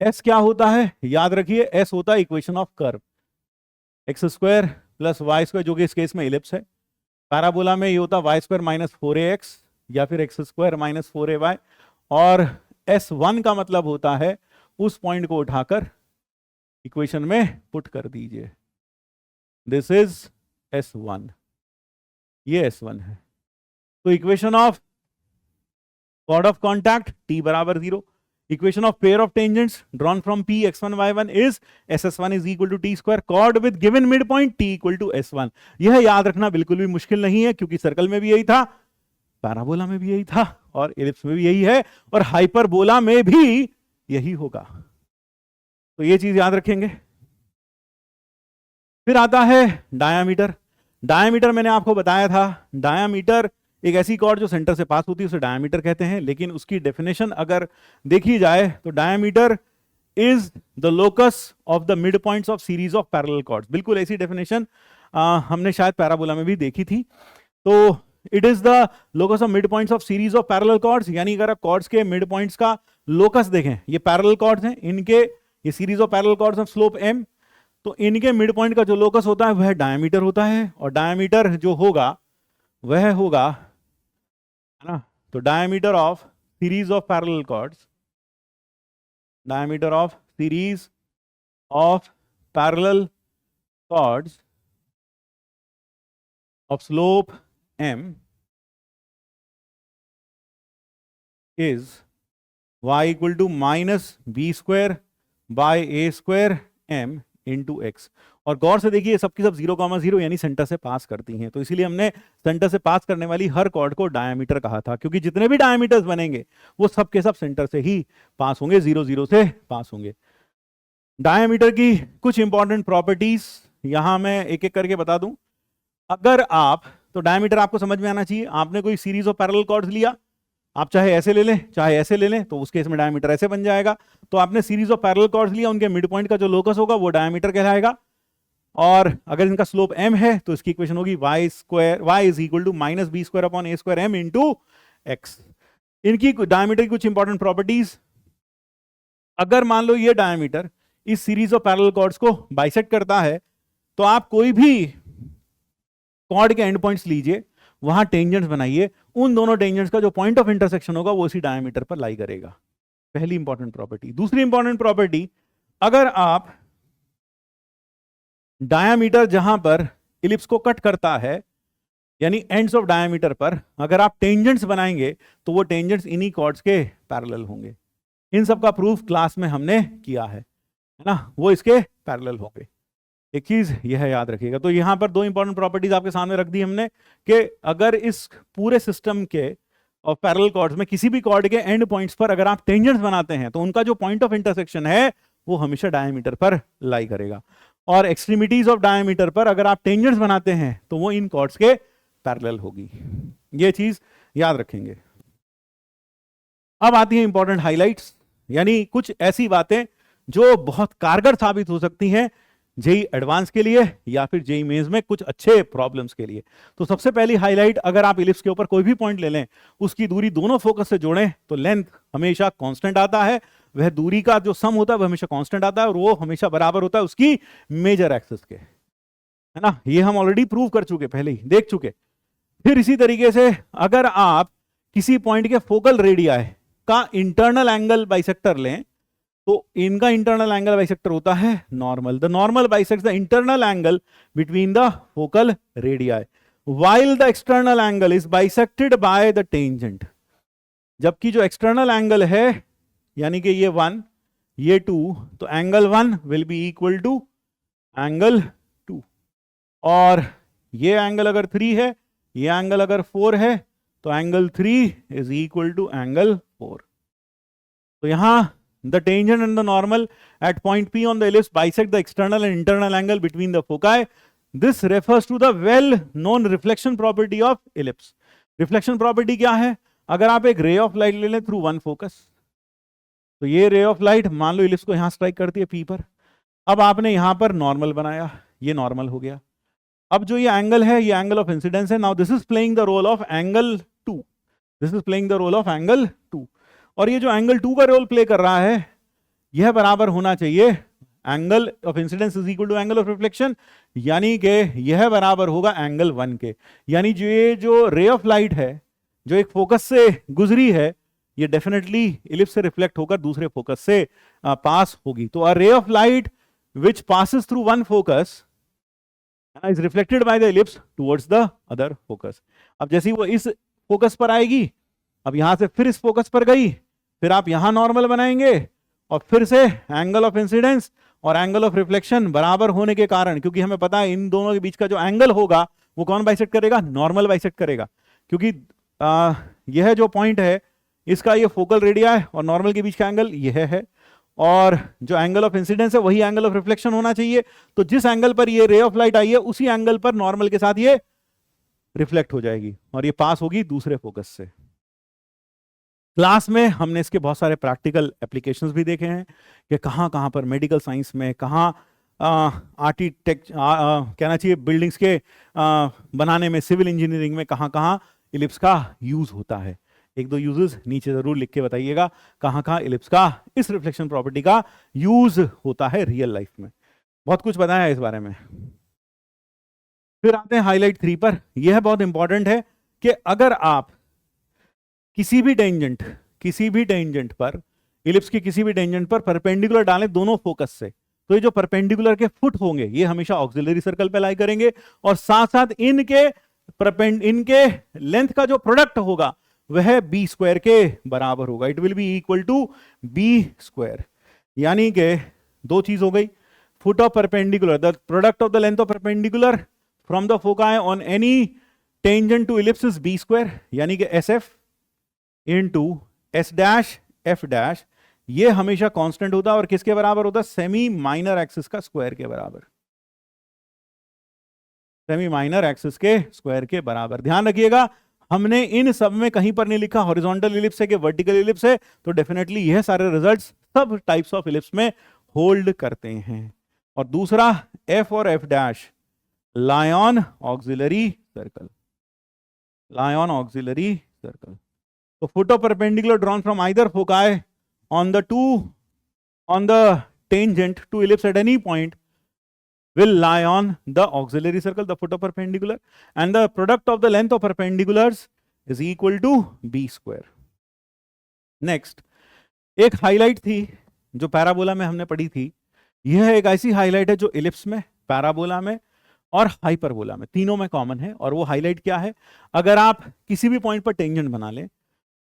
s क्या होता है? याद रखिए s होता है equation of curve, x square plus y square, जो कि इस केस में इलिप्स है। पैराबोला में ये होता है वाई स्क्वायर माइनस 4ax या फिर एक्स स्क्वायर माइनस 4ay, और s1 का मतलब होता है उस पॉइंट को उठाकर इक्वेशन में पुट कर दीजिए, दिस इज s1, ये s1 है। तो equation of chord of contact t बराबर 0, equation of pair of tangents drawn from p x1 y1 is ss1 is equal to t square, chord with given mid point t equal to s1। यह याद रखना बिल्कुल भी मुश्किल नहीं है, क्योंकि सर्कल में भी यही था, पैराबोला में भी यही था, और इलिप्स में भी यही है, और हाइपरबोला में भी यही होगा। तो ये चीज याद रखेंगे। फिर आता है डायामीटर। डायामीटर मैंने आपको बताया था, डायामीटर एक ऐसी कॉर्ड जो सेंटर से पास होती है उसे डायामीटर कहते हैं, लेकिन उसकी डेफिनेशन अगर देखी जाए तो diameter is the locus of the mid points of series of parallel chords. बिल्कुल ऐसी डेफिनेशन हमने शायद पैराबोला में भी देखी थी। तो it is the locus of mid points of series of parallel chords, यानी अगर आप कॉर्ड्स के मिड पॉइंट्स का लोकस देखें, ये पैरेलल कॉर्ड्स हैं, इनके ये series of parallel chords of slope m, तो इनके मिड पॉइंट का जो लोकस होता है वह डायामीटर होता है, और डायामीटर जो होगा वह होगा, है ना, तो diameter of series of parallel chords, diameter of series of parallel chords of slope m is y equal to minus b square by a square m into x। और गौर से देखिए सबकी सब 0,0 यानी सेंटर से पास करती हैं, तो इसीलिए हमने सेंटर से पास करने वाली हर कॉर्ड को डायमीटर कहा था, क्योंकि जितने भी डायमीटर्स बनेंगे वो सब के सब सेंटर से ही पास होंगे, 0 0 से पास होंगे। डायमीटर की कुछ इंपॉर्टेंट प्रॉपर्टीज यहां मैं एक एक करके बता दूं। अगर आप, तो डायमीटर आपको समझ में आना चाहिए, आपने कोई सीरीज ऑफ पैरेलल कॉर्ड्स लिया, आप चाहे ऐसे ले लें चाहे ऐसे ले लें, तो उस केस में डायमीटर ऐसे बन जाएगा। तो आपने सीरीज ऑफ पैरेलल कॉर्ड्स लिया, उनके मिड पॉइंट का जो लोकस होगा वो डायमीटर कहलाएगा, और अगर इनका स्लोप m है तो इसकी इक्वेशन होगी y is equal to minus B square upon a square m into x. इनकी डायमीटर की कुछ इंपॉर्टेंट प्रॉपर्टीज, अगर मान लो ये डायमीटर इस सीरीज ऑफ पैरेलल कॉर्ड्स को बाइसेक्ट करता है, तो आप कोई भी कॉर्ड के एंड पॉइंट्स लीजिए, वहां टेंजेंट्स बनाइए, उन दोनों टेंजेंट्स का जो पॉइंट ऑफ इंटरसेक्शन होगा वो इसी डायमीटर पर लाई करेगा। पहली इंपॉर्टेंट प्रॉपर्टी। दूसरी इंपॉर्टेंट प्रॉपर्टी, अगर आप डायामीटर जहां पर इलिप्स को कट करता है, यानी एंड्स ऑफ डायामीटर पर अगर आप टेंजेंट्स बनाएंगे तो वो टेंजेंट्स इन्हीं कॉर्ड्स के पैरेलल होंगे। इन सब का प्रूफ क्लास में हमने किया है ना, वो इसके पैरेलल होंगे। एक चीज यह याद रखिएगा। तो यहां पर दो इंपॉर्टेंट प्रॉपर्टीज आपके सामने रख दी हमने, कि अगर इस पूरे सिस्टम के और पैरेलल कॉर्ड्स में किसी भी कॉर्ड के एंड पॉइंट्स पर अगर आप टेंजेंट्स बनाते हैं तो उनका जो पॉइंट ऑफ इंटरसेक्शन है वो हमेशा डायमीटर पर लाई करेगा, और एक्सट्रीमिटीज ऑफ डायमीटर पर अगर आप टेंजेंट्स बनाते हैं तो वो इन कॉर्ड्स के पैरेलल होगी। ये चीज याद रखेंगे। अब आती है इंपॉर्टेंट हाइलाइट्स, यानी कुछ ऐसी बातें जो बहुत कारगर साबित हो सकती हैं जेई एडवांस के लिए या फिर जेई मेंस में कुछ अच्छे प्रॉब्लम्स के लिए। तो सबसे पहली हाईलाइट, अगर आप इलिप्स के ऊपर कोई भी पॉइंट ले लें, उसकी दूरी दोनों फोकस से जोड़ें तो लेंथ हमेशा कांस्टेंट आता है, वह दूरी का जो सम होता है वह हमेशा कांस्टेंट आता है, और वो हमेशा बराबर होता है उसकी मेजर एक्सिस के, है ना। ये हम ऑलरेडी प्रूव कर चुके, पहले ही देख चुके। फिर इसी तरीके से अगर आप किसी पॉइंट के फोकल रेडियाई का इंटरनल एंगल बाइसेक्टर लें तो इनका इंटरनल एंगल बाइसेक्टर होता है normal. The normal bisects the internal angle between the focal radii while the external angle is bisected by the tangent. जबकि जो एक्सटर्नल एंगल है यानी कि ये 1 ये 2, तो angle 1 will be equal to angle 2, और ये एंगल अगर 3 है, ये एंगल अगर 4 है, तो angle 3 is equal to angle 4. तो यहां the tangent and the normal at point P on the ellipse bisect the external and internal angle between the foci. This refers to the well known reflection property of ellipse. Reflection property क्या है? अगर आप एक ray of light ले लें through one focus, तो ये ray of light मान लो ellipse को यहां स्ट्राइक करती है P पर. अब आपने यहां पर नॉर्मल बनाया, ये नॉर्मल हो गया. अब जो ये एंगल है, ये एंगल ऑफ इंसिडेंस है. Now this is playing the role of angle 2. This is playing the role of angle 2. और ये जो एंगल 2 का रोल प्ले कर रहा है, यह बराबर होना चाहिए angle of incidence is equal to angle of reflection, यानी कि यह बराबर होगा एंगल 1 के. यानी ये जो रे ऑफ लाइट है जो एक फोकस से गुजरी है, ये डेफिनेटली इलिप्स से रिफ्लेक्ट होकर दूसरे फोकस से पास होगी. तो a ray of light which passes through one focus is reflected by the ellipse towards the other focus. अब जैसे वो इस फोकस पर आएगी, अब यहां से फिर इस फोकस पर गई, फिर आप यहां नॉर्मल बनाएंगे, और फिर से एंगल ऑफ इंसिडेंस और एंगल ऑफ रिफ्लेक्शन बराबर होने के कारण, क्योंकि हमें पता है इन दोनों के बीच का जो एंगल होगा वो कौन बाइसेक्ट करेगा? नॉर्मल बाइसेक्ट करेगा. क्योंकि यह जो पॉइंट है इसका ये फोकल रेडिया है और नॉर्मल के बीच का एंगल यह है, और जो एंगल ऑफ इंसिडेंस है वही एंगल ऑफ रिफ्लेक्शन होना चाहिए. तो जिस एंगल पर ये रे ऑफ लाइट आई है उसी एंगल पर नॉर्मल के साथ ये रिफ्लेक्ट हो जाएगी और ये पास होगी दूसरे फोकस से. क्लास में हमने इसके बहुत सारे प्रैक्टिकल एप्लीकेशंस भी देखे हैं कि कहाँ कहाँ पर मेडिकल साइंस में, कहाँ आर्किटेक्ट कहना चाहिए बिल्डिंग्स के बनाने में, सिविल इंजीनियरिंग में कहाँ कहाँ इलिप्स का यूज होता है. एक दो यूजेस नीचे जरूर लिख के बताइएगा कहाँ कहाँ इलिप्स का, इस रिफ्लेक्शन प्रॉपर्टी का यूज होता है रियल लाइफ में. बहुत कुछ बताया है इस बारे में. फिर आते हैं हाईलाइट 3 पर. यह बहुत इंपॉर्टेंट है कि अगर आप किसी भी टेंजेंट पर, इलिप्स की किसी भी टेंजेंट पर परपेंडिकुलर डालें दोनों फोकस से, तो ये जो परपेंडिकुलर के फुट होंगे ये हमेशा ऑक्सिलरी सर्कल पे लाई करेंगे, और साथ साथ इनके लेंथ का जो प्रोडक्ट होगा वह बी स्क्वायर के बराबर होगा. It will be equal to b square. यानी कि दो चीज हो गई. Foot of perpendicular, the product of the length of perpendicular from the foci on any tangent to ellipse is b square, यानी कि s f into s dash f dash. ये हमेशा कांस्टेंट होता है और किसके बराबर होता है? सेमी माइनर एक्सिस का स्क्वायर के बराबर. सेमी माइनर एक्सिस के स्क्वायर के बराबर. ध्यान रखिएगा हमने इन सब में कहीं पर नहीं लिखा हॉरिजॉन्टल इलिप्स है कि वर्टिकल इलिप्स है, तो डेफिनेटली यह सारे रिजल्ट्स सब टाइप्स ऑफ इलिप्स में होल्ड करते हैं. और दूसरा एफ और F dash lie on auxiliary circle. Lie on auxiliary circle. So foot of perpendicular drawn from either foci on the tangent to ellipse at any point will lie on the auxiliary circle, the foot of perpendicular, and the product of the length of perpendiculars is equal to b square. Next, एक highlight थी जो parabola में हमने पढ़ी थी. यह एक ऐसी हाईलाइट है जो इलिप्स में, पैराबोला में और हाइपरबोला में तीनों में कॉमन है. और वो हाईलाइट क्या है? अगर आप किसी भी पॉइंट पर टेंजेंट बना लें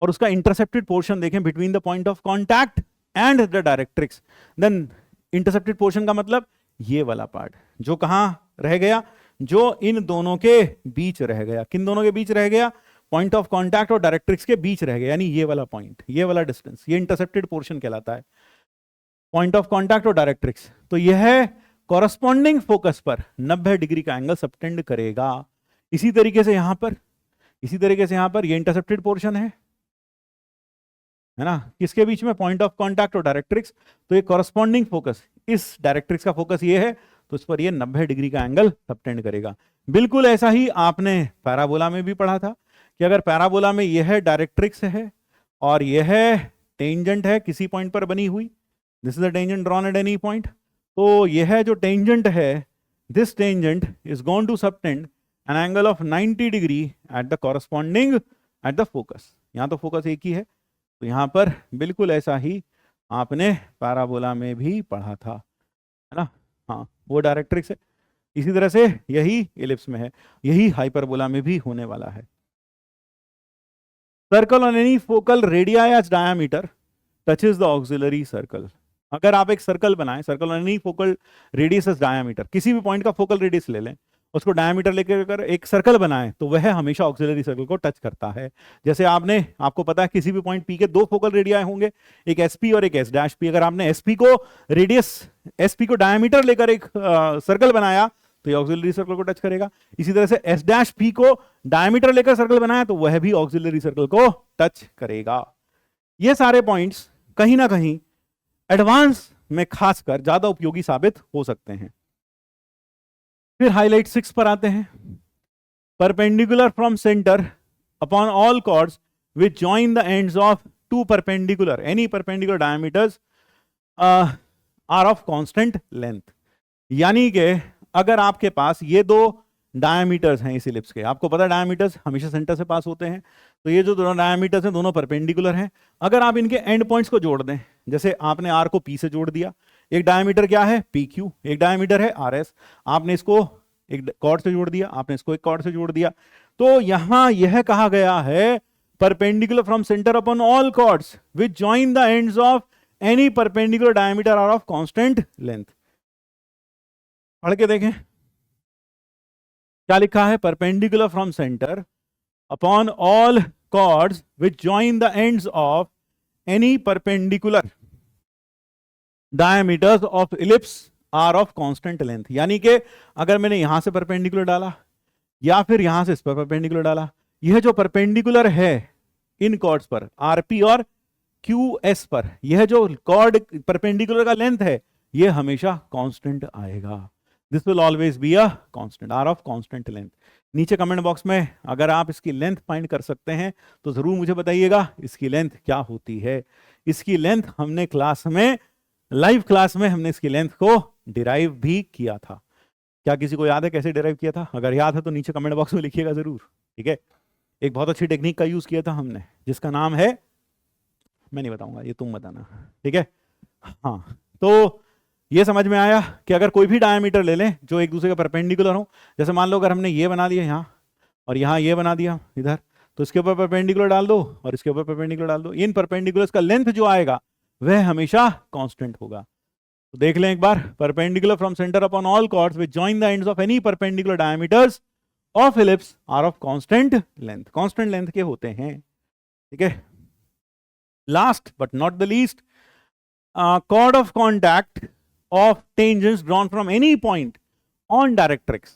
और उसका इंटरसेप्टेड पोर्शन देखें between the point of contact and the directrix, then intercepted portion का मतलब ये वाला पार्ट जो कहां रह गया? जो इन दोनों के बीच रह गया. किन दोनों के बीच रह गया? पॉइंट ऑफ कांटेक्ट और डायरेक्ट्रिक्स के बीच रह गया, यानी ये वाला पॉइंट, ये वाला डिस्टेंस, ये इंटरसेप्टेड पोर्शन कहलाता है. पॉइंट ऑफ कांटेक्ट और डायरेक्ट्रिक्स, तो यह कॉरस्पॉन्डिंग फोकस पर 90 डिग्री का एंगल सबटेंड करेगा. इसी तरीके से यहां पर ये इंटरसेप्टेड पोर्शन है ना, किसके बीच में? पॉइंट ऑफ कांटेक्ट और डायरेक्ट्रिक्स. तो ये कॉरस्पॉन्डिंग फोकस, इस डायरेक्ट्रिक्स का फोकस ये है, तो इस पर ये 90 डिग्री का एंगल सबटेंड करेगा. बिल्कुल ऐसा ही आपने पैराबोला में भी पढ़ा था कि अगर पैराबोला में यह डायरेक्ट्रिक्स है और यह टेंजेंट है किसी पॉइंट पर बनी हुई, this is the tangent drawn at any point, तो यह जो टेंजेंट है, this tangent is going to subtend an angle of 90 degree at the corresponding at the focus. यहाँ तो फोकस एक ही है, तो यहाँ पर बिल्कुल ऐसा ही आपने पैराबोला में भी पढ़ा था, है ना। हाँ, वो डायरेक्ट्रिक्स है। इसी तरह से यही इलिप्स में है, यही हाइपरबोला में भी होने वाला है। Circle on any focal radii as diameter touches the auxiliary circle. अगर आप एक सर्कल बनाएं, circle on any focal radius as diameter, किसी भी पॉइंट का फोकल रेडियस ले लें, उसको डायमीटर लेकर अगर एक सर्कल बनाएं तो वह हमेशा ऑक्सिलरी सर्कल को टच करता है। जैसे आपको पता है किसी भी पॉइंट पी के दो फोकल रेडियाई होंगे, एक एसपी और एक एस डैश पी। अगर आपने एसपी को डायमीटर लेकर एक सर्कल बनाया तो ये ऑक्सिलरी सर्कल को टच करेगा। इसी तरह से एस डैश पी को डायमीटर लेकर सर्कल बनाया तो वह भी ऑक्सिलरी सर्कल को टच करेगा। ये सारे पॉइंट्स कहीं ना कहीं एडवांस में खासकर ज्यादा उपयोगी साबित हो सकते हैं। फिर हाईलाइट 6 पर आते हैं। Perpendicular from centre upon all chords which join the ends of two perpendicular any perpendicular diameters are of constant length. यानी कि अगर आपके पास ये दो डायमीटर्स हैं इस इलिप्स के, आपको पता है डायमीटर्स हमेशा सेंटर से पास होते हैं, तो ये जो दोनों डायमीटर्स हैं दोनों परपेंडिकुलर हैं। अगर आप इनके एंड पॉइंट्स को जोड़ दें, जैसे आपने आर को पी से जोड़ दिया, एक डायमीटर क्या है पी क्यू, एक डायमीटर है आर एस, आपने इसको एक कॉर्ड से जोड़ दिया, आपने इसको एक कॉर्ड से जोड़ दिया, तो यहां यह कहा गया है perpendicular from centre upon all chords which join the ends of any perpendicular diameter are of constant length. पढ़ के देखें क्या लिखा है, perpendicular from centre upon all chords which join the ends of any perpendicular diameters of ellipse are of constant length. यानी कि अगर मैंने यहां से परपेंडिकुलर डाला या फिर यहां से इस पर परपेंडिकुलर डाला, यह जो परपेंडिकुलर है इन कॉर्ड्स पर आरपी और क्यू एस पर, यह जो कॉर्ड परपेंडिकुलर का लेंथ है यह हमेशा कांस्टेंट आएगा। This will always be a constant, are of constant length. नीचे कमेंट बॉक्स में अगर आप इसकी लेंथ फाइंड कर सकते हैं तो जरूर मुझे बताइएगा इसकी लेंथ क्या होती है। इसकी लेंथ हमने क्लास में, लाइव क्लास में हमने इसकी लेंथ को डिराइव भी किया था। क्या किसी को याद है कैसे डिराइव किया था? अगर याद है तो नीचे कमेंट बॉक्स में लिखिएगा जरूर, ठीक है। एक बहुत अच्छी टेक्निक का यूज किया था हमने जिसका नाम है, मैं नहीं बताऊंगा, ये तुम बताना, ठीक है। हाँ, तो ये समझ में आया कि अगर कोई भी डायमीटर ले लें जो एक दूसरे के परपेंडिकुलर हो, जैसे मान लो अगर हमने ये बना दिया यहाँ और यहाँ ये बना दिया इधर, तो इसके ऊपर परपेंडिकुलर डाल दो और इसके ऊपर परपेंडिकुलर डाल दो, इन परपेंडिकुलर्स का लेंथ जो आएगा वह हमेशा कांस्टेंट होगा। तो देख लें एक बार, perpendicular from centre upon all chords which join the ends of any perpendicular diameters of ellipse are of constant length, constant length के होते हैं, ठीक है। Last but not the least, chord of contact of tangents drawn from any point on directrix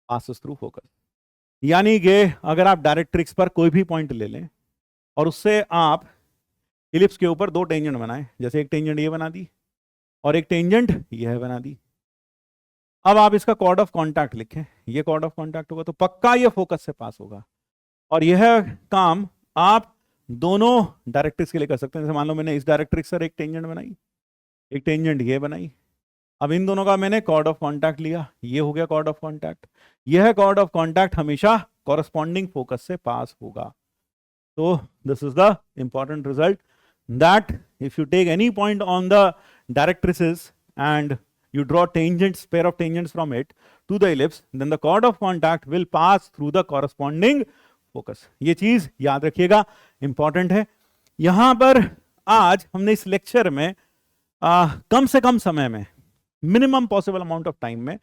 passes through focus। यानी कि अगर आप directrix पर कोई भी पॉइंट ले लें और उससे आप इलिप्स के ऊपर दो टेंजेंट बनाएं, जैसे एक टेंजेंट ये बना दी और एक टेंजेंट यह बना दी, अब आप इसका कॉर्ड ऑफ कॉन्टैक्ट लिखें, ये कॉर्ड ऑफ कॉन्टैक्ट होगा तो पक्का ये फोकस से पास होगा। और यह काम आप दोनों डायरेक्ट्रिक्स के लिए कर सकते हैं। जैसे मान लो मैंने इस डायरेक्ट्रिक्स पर एक टेंजेंट बनाई, एक टेंजेंट ये बनाई, अब इन दोनों का मैंने कॉर्ड ऑफ कॉन्टैक्ट लिया, ये हो गया कॉर्ड ऑफ कॉन्टैक्ट। यह कॉर्ड ऑफ कॉन्टैक्ट हमेशा कॉरस्पॉन्डिंग फोकस से पास होगा। तो this is the important result, that if you take any point on the directrices and you draw tangents, pair of tangents from it to the ellipse, then the chord of contact will pass through the corresponding focus। ये चीज याद रखिएगा, important है। यहां पर आज हमने इस लेक्चर में कम से कम समय में, minimum possible amount of time में,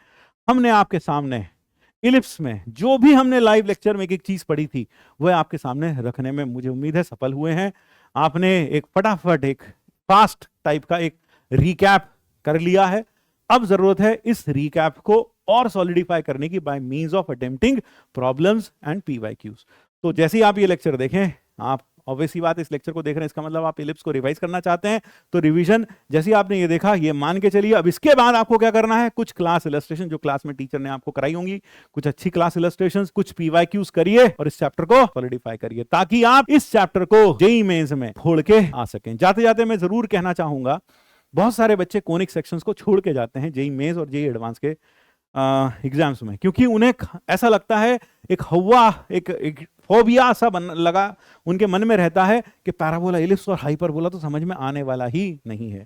हमने आपके सामने इलिप्स में जो भी हमने लाइव लेक्चर में एक एक चीज पढ़ी थी वह आपके सामने रखने में मुझे उम्मीद है सफल हुए हैं। आपने एक फटाफट, एक फास्ट टाइप का एक रिकैप कर लिया है। अब जरूरत है इस रिकैप को और सॉलिडिफाई करने की by means of attempting problems and PYQs. तो जैसे ही आप ये लेक्चर देखें, आप ऑब्वियसली बात इस लेक्चर को देख रहे हैं, इसका मतलब आप इलिप्स को रिवाइज करना चाहते हैं, तो रिवीजन जैसे आपने ये देखा ये मान के चलिए। अब इसके बाद आपको क्या करना है, कुछ क्लास इलस्ट्रेशन जो क्लास में टीचर ने आपको कराई होंगी, कुछ अच्छी क्लास इलस्ट्रेशंस, कुछ पीवाईक्यूज करिए और इस चैप्टर को सॉलिडिफाई करिए ताकि आप इस चैप्टर को जेईई मेंस में फोड़ के आ सकें। जाते जाते मैं जरूर कहना चाहूंगा, बहुत सारे बच्चे कोनिक सेक्शंस को छोड़ के जाते हैं जेईई मेंस और जेईई एडवांस के एग्जाम्स में, क्योंकि उन्हें ऐसा लगता है, एक हवा, एक फोबिया सा लगा उनके मन में रहता है कि पैराबोला, इलिप्स और हाइपरबोला तो समझ में आने वाला ही नहीं है।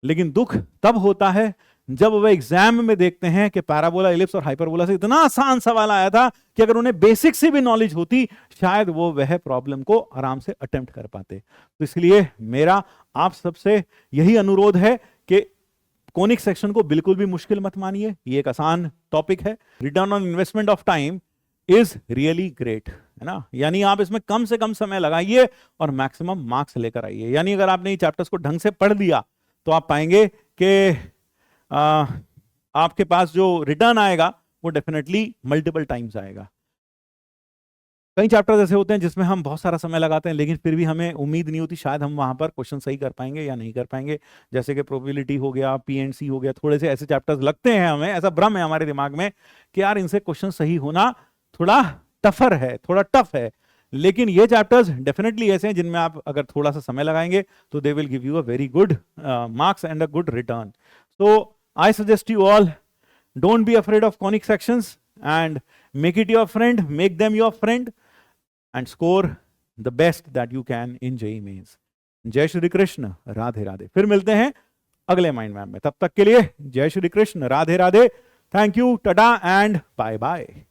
लेकिन दुख तब होता है जब वह एग्जाम में देखते हैं कि पैराबोला, इलिप्स और हाइपरबोला से इतना आसान सवाल आया था कि अगर उन्हें बेसिक से भी नॉलेज होती शायद वो वह प्रॉब्लम को आराम से अटेम्प्ट कर पाते। तो इसलिए मेरा आप सबसे यही अनुरोध है कि कोनिक सेक्शन को बिल्कुल भी मुश्किल मत मानिए, ये एक आसान टॉपिक है। Return on investment of time is really great, है ना, यानी आप इसमें कम से कम समय लगाइए और मैक्सिमम मार्क्स लेकर आइए। यानी अगर आपने ये चैप्टर्स को ढंग से पढ़ लिया तो आप पाएंगे कि आपके पास जो रिटर्न आएगा वो डेफिनेटली मल्टीपल टाइम्स आएगा। कई चैप्टर्स ऐसे होते हैं जिसमें हम बहुत सारा समय लगाते हैं लेकिन फिर भी हमें उम्मीद नहीं होती शायद हम वहां पर क्वेश्चन सही कर पाएंगे या नहीं कर पाएंगे, जैसे कि प्रोबेबिलिटी हो गया, पीएनसी हो गया, थोड़े से ऐसे चैप्टर्स लगते हैं हमें, ऐसा भ्रम है हमारे दिमाग में कि यार इनसे क्वेश्चन सही होना थोड़ा टफर है, थोड़ा टफ है। लेकिन ये चैप्टर्स डेफिनेटली ऐसे हैं जिनमें आप अगर थोड़ा सा समय लगाएंगे तो they will give you a very good marks and a good return. So I suggest you all, don't be afraid of conic sections and make it your friend, make them your friend and score the best that you can in JEE Mains। जय श्री कृष्ण, राधे राधे। फिर मिलते हैं अगले mind map में, तब तक के लिए जय Shri Krishna, Radhe Radhe, thank you, tata and bye bye.